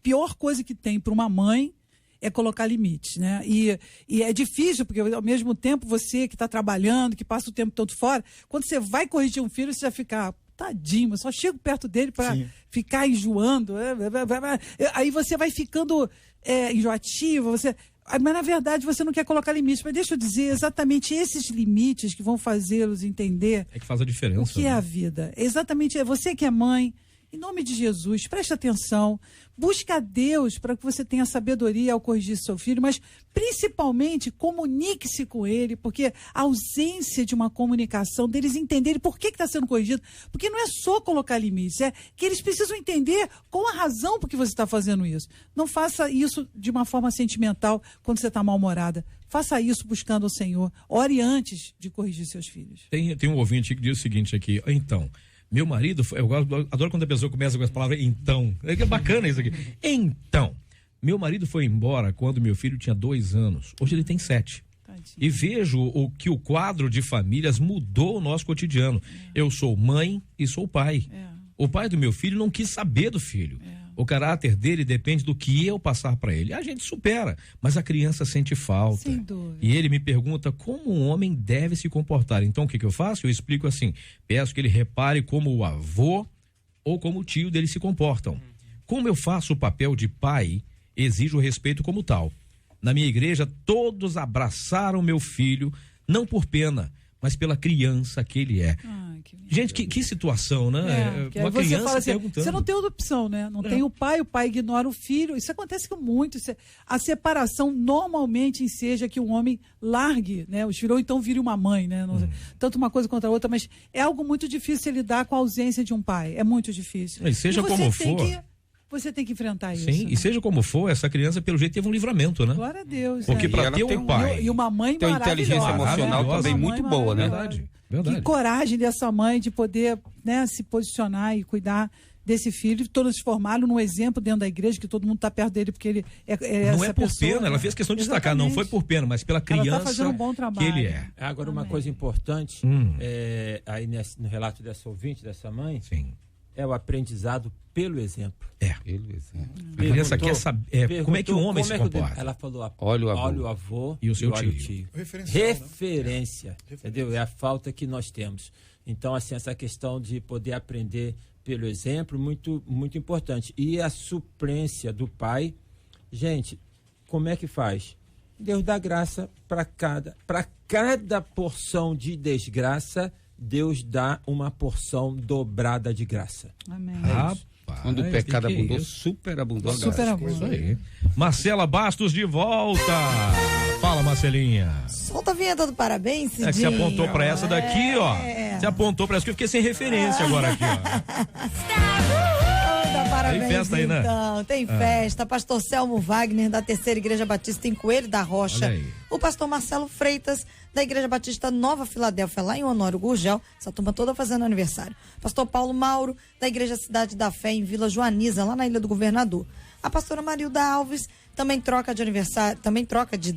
pior coisa que tem para uma mãe é colocar limites, né? E é difícil, porque ao mesmo tempo você que está trabalhando, que passa o tempo todo fora, quando você vai corrigir um filho, você já fica, tadinho, mas só chego perto dele para ficar enjoando. Aí você vai ficando enjoativo, mas na verdade você não quer colocar limites. Mas deixa eu dizer, exatamente esses limites que vão fazê-los entender que faz a diferença, o que é a vida. Exatamente, você que é mãe, em nome de Jesus, preste atenção, busca a Deus para que você tenha sabedoria ao corrigir seu filho, mas principalmente comunique-se com ele, porque a ausência de uma comunicação, deles entenderem por que está sendo corrigido, porque não é só colocar limites, é que eles precisam entender qual a razão por que você está fazendo isso. Não faça isso de uma forma sentimental quando você está mal-humorada. Faça isso buscando o Senhor. Ore antes de corrigir seus filhos. Tem um ouvinte que diz o seguinte aqui, então... Meu marido, adoro quando a pessoa começa com as palavras então. É bacana isso aqui. Então, meu marido foi embora quando meu filho tinha 2 anos. Hoje ele tem 7. Tadinho. E vejo que o quadro de famílias mudou o nosso cotidiano. Eu sou mãe e sou pai. O pai do meu filho não quis saber do filho. O caráter dele depende do que eu passar para ele. A gente supera, mas a criança sente falta. Sem dúvida. E ele me pergunta como um homem deve se comportar. Então o que eu faço? Eu explico assim, peço que ele repare como o avô ou como o tio dele se comportam. Como eu faço o papel de pai, exijo respeito como tal. Na minha igreja, todos abraçaram meu filho, não por pena, mas pela criança que ele é. Gente, que situação, né? Uma criança fala assim, perguntando. Você não tem outra opção, né? Não tem o pai ignora o filho. Isso acontece com muito. A separação normalmente enseja que um homem largue, né? Os filhos, ou então vire uma mãe, né? Tanto uma coisa quanto a outra, mas é algo muito difícil lidar com a ausência de um pai. É muito difícil. E seja como for. Você tem que enfrentar isso. Sim, né? E seja como for, essa criança, pelo jeito, teve um livramento, né? Glória a Deus. Porque para ter um pai... E uma mãe tem uma inteligência emocional também muito boa, né? Verdade. Que coragem dessa mãe de poder, né, se posicionar e cuidar desse filho, todos formaram num exemplo dentro da igreja, que todo mundo está perto dele, porque ele não é por pessoa, pena, ela fez questão de destacar, não foi por pena, mas pela criança ela tá fazendo um bom trabalho. Que ele é. Agora, uma coisa importante, aí no relato dessa ouvinte, dessa mãe, é o aprendizado pelo exemplo. Pelo exemplo. A criança quer saber como é que um homem se comporta. Ela falou, olha o avô e o seu tio. Referência, entendeu? É a falta que nós temos. Então, assim, essa questão de poder aprender pelo exemplo, muito, muito importante. E a suplência do pai Gente, como é que faz? Deus dá graça para cada porção de desgraça, Deus dá uma porção dobrada de graça. Amém. Quando o pecado que abundou, isso? superabundou a graça. Superabundou. Isso aí. Marcela Bastos de volta. Fala, Marcelinha. Solta a vinheta do parabéns, Cidinho. É que você apontou pra essa daqui, ó. Você apontou pra essa que eu fiquei sem referência agora aqui, ó. Dá parabéns, Tem festa aí, né? então. Tem festa. Pastor Selmo Wagner, da Terceira Igreja Batista em Coelho da Rocha. Olha aí. O pastor Marcelo Freitas, da Igreja Batista Nova Filadélfia, lá em Honório Gurgel. Essa turma toda fazendo aniversário. Pastor Paulo Mauro, da Igreja Cidade da Fé, em Vila Joaniza, lá na Ilha do Governador. A pastora Marilda Alves também troca de aniversário, também troca de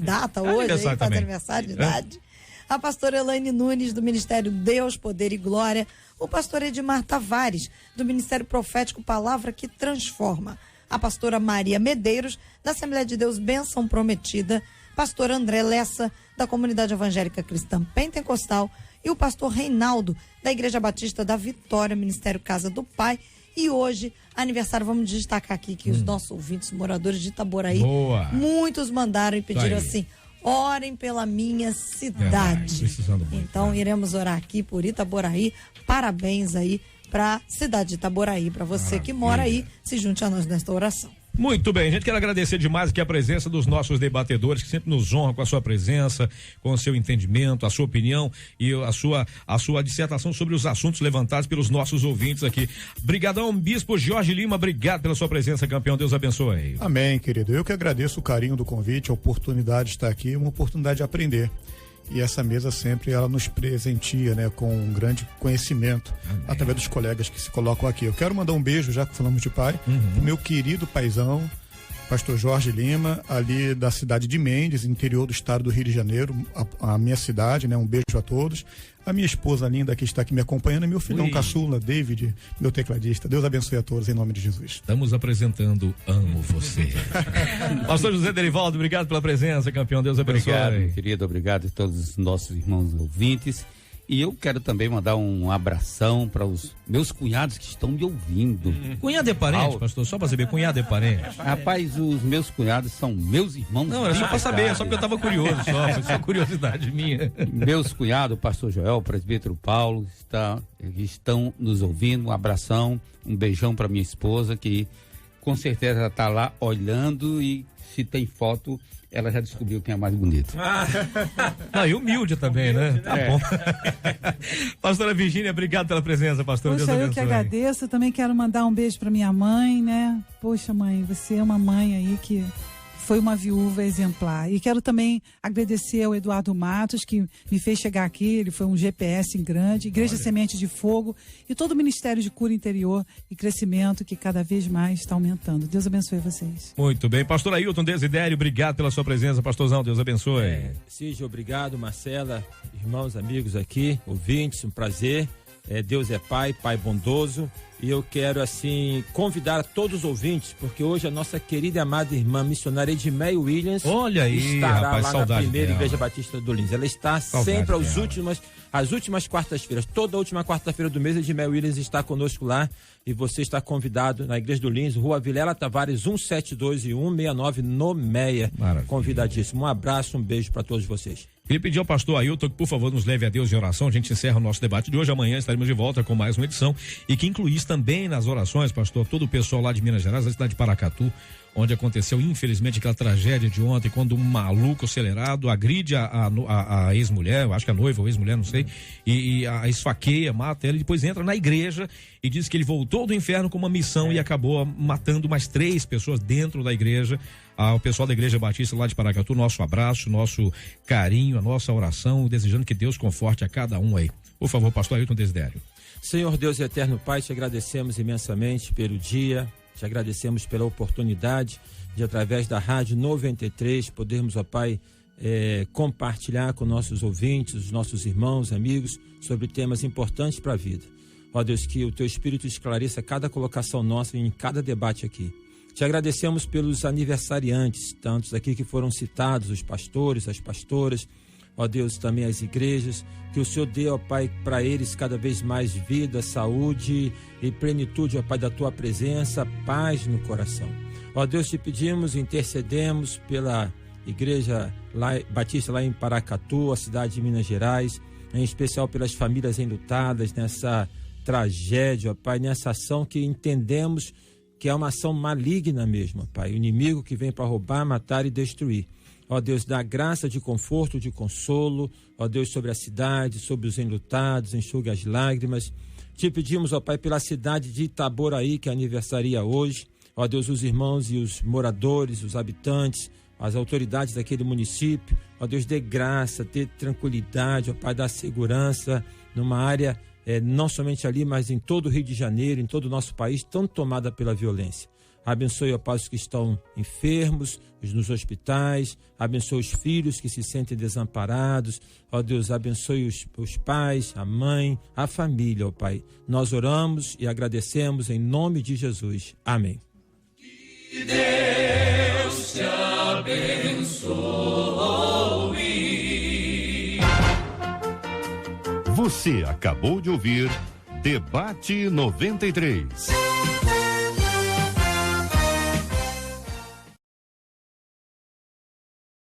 data hoje, aniversário aí, faz também. aniversário de idade. A pastora Elaine Nunes, do Ministério Deus, Poder e Glória. O pastor Edmar Tavares, do Ministério Profético Palavra que Transforma. A pastora Maria Medeiros, da Assembleia de Deus Bênção Prometida. Pastor André Lessa, da Comunidade Evangélica Cristã Pentecostal. E o pastor Reinaldo, da Igreja Batista da Vitória, Ministério Casa do Pai. E hoje, aniversário, vamos destacar aqui que os nossos ouvintes, moradores de Itaboraí, Boa. muitos mandaram e pediram Tá aí. assim: orem pela minha cidade. Verdade, precisando muito, Então, né? iremos orar aqui por Itaboraí. Parabéns aí para a cidade de Itaboraí, para você que mora aí, se junte a nós nesta oração. Muito bem, gente, quero agradecer demais aqui a presença dos nossos debatedores que sempre nos honram com a sua presença, com o seu entendimento, a sua opinião e a sua dissertação sobre os assuntos levantados pelos nossos ouvintes aqui. Brigadão, Bispo Jorge Lima, obrigado pela sua presença, campeão, Deus abençoe. Amém, querido. Eu que agradeço o carinho do convite, a oportunidade de estar aqui, uma oportunidade de aprender. E essa mesa sempre ela nos presentia, né, com um grande conhecimento. Amém. Através dos colegas que se colocam aqui. Eu quero mandar um beijo, já que falamos de pai, pro meu querido paizão, pastor Jorge Lima, ali da cidade de Mendes, interior do estado do Rio de Janeiro, a minha cidade, né? Um beijo a todos. A minha esposa linda que está aqui me acompanhando, e meu filhão caçula, David, meu tecladista. Deus abençoe a todos em nome de Jesus. Estamos apresentando Amo Você. Pastor José Derivaldo, obrigado pela presença, campeão, Deus abençoe. Obrigado, querido, obrigado a todos os nossos irmãos ouvintes. E eu quero também mandar um abração para os meus cunhados que estão me ouvindo. Cunhado é parente, pastor? Só para saber, cunhado é parente? Rapaz, os meus cunhados são meus irmãos. Não, era só para saber, só porque eu tava curioso, foi só curiosidade minha. Meus cunhados, o pastor Joel, o presbítero Paulo, estão nos ouvindo. Um abração, um beijão para minha esposa, que com certeza está lá olhando, e se tem foto, ela já descobriu quem é mais bonito. Não, e humilde também, né? Tá bom. Pastora Virgínia, obrigado pela presença, pastora. Poxa, eu que agradeço. Eu também quero mandar um beijo para minha mãe, né? Poxa, mãe, você é uma mãe aí que foi uma viúva exemplar. E quero também agradecer ao Eduardo Matos, que me fez chegar aqui. Ele foi um GPS grande, Igreja Semente de Fogo e todo o Ministério de Cura Interior e Crescimento, que cada vez mais está aumentando. Deus abençoe vocês. Muito bem. Pastor Ailton Desidério, obrigado pela sua presença, pastorzão. Deus abençoe. Cid, obrigado, Marcela, irmãos, amigos aqui, ouvintes, um prazer. Deus é Pai, Pai bondoso. E eu quero, assim, convidar a todos os ouvintes, porque hoje a nossa querida e amada irmã missionária Edmeia Williams, olha aí, estará rapaz, lá na primeira dela. Igreja Batista do Lins. Ela está Saudade sempre dela. às últimas quartas-feiras. Toda a última quarta-feira do mês, Edmeia Williams está conosco lá, e você está convidado na Igreja do Lins, Rua Vilela Tavares 172 e 169, no Meia. Maravilha. Convidadíssimo. Um abraço, um beijo para todos vocês. Queria pedir ao pastor Ailton que, por favor, nos leve a Deus em oração. A gente encerra o nosso debate de hoje. Amanhã estaremos de volta com mais uma edição. E que incluísse também nas orações, pastor, todo o pessoal lá de Minas Gerais, da cidade de Paracatu, onde aconteceu, infelizmente, aquela tragédia de ontem, quando um maluco acelerado agride a ex-mulher, eu acho que a noiva ou ex-mulher, não sei, e a esfaqueia, mata ela, e depois entra na igreja e diz que ele voltou do inferno com uma missão e acabou matando mais 3 pessoas dentro da igreja. Ao pessoal da Igreja Batista lá de Paracatu, nosso abraço, nosso carinho, a nossa oração, desejando que Deus conforte a cada um aí. Por favor, pastor Ailton Desidério. Senhor Deus e eterno Pai, te agradecemos imensamente pelo dia, te agradecemos pela oportunidade de, através da Rádio 93, podermos, ó Pai, compartilhar com nossos ouvintes, os nossos irmãos, amigos, sobre temas importantes para a vida. Ó Deus, que o teu Espírito esclareça cada colocação nossa em cada debate aqui. Te agradecemos pelos aniversariantes, tantos aqui que foram citados, os pastores, as pastoras. ó Deus, também as igrejas, que o Senhor dê, ó Pai, para eles cada vez mais vida, saúde e plenitude, ó Pai, da Tua presença, paz no coração. Ó Deus, te pedimos, intercedemos pela Igreja Batista lá em Paracatu, a cidade de Minas Gerais, em especial pelas famílias enlutadas nessa tragédia, ó Pai, nessa ação que entendemos que é uma ação maligna mesmo, ó Pai, o inimigo que vem para roubar, matar e destruir. Ó Deus, dá graça de conforto, de consolo, ó Deus, sobre a cidade, sobre os enlutados, enxuga as lágrimas. Te pedimos, ó Pai, pela cidade de Itaboraí, que aniversaria hoje, ó Deus, os irmãos e os moradores, os habitantes, as autoridades daquele município, ó Deus, dê graça, dê tranquilidade, ó Pai, dá segurança numa área, não somente ali, mas em todo o Rio de Janeiro, em todo o nosso país, tão tomada pela violência. Abençoe, ó Pai, os que estão enfermos, nos hospitais, abençoe os filhos que se sentem desamparados, ó Deus, abençoe os pais, a mãe, a família, ó Pai. Nós oramos e agradecemos em nome de Jesus. Amém. Que Deus te abençoe. Você acabou de ouvir Debate 93.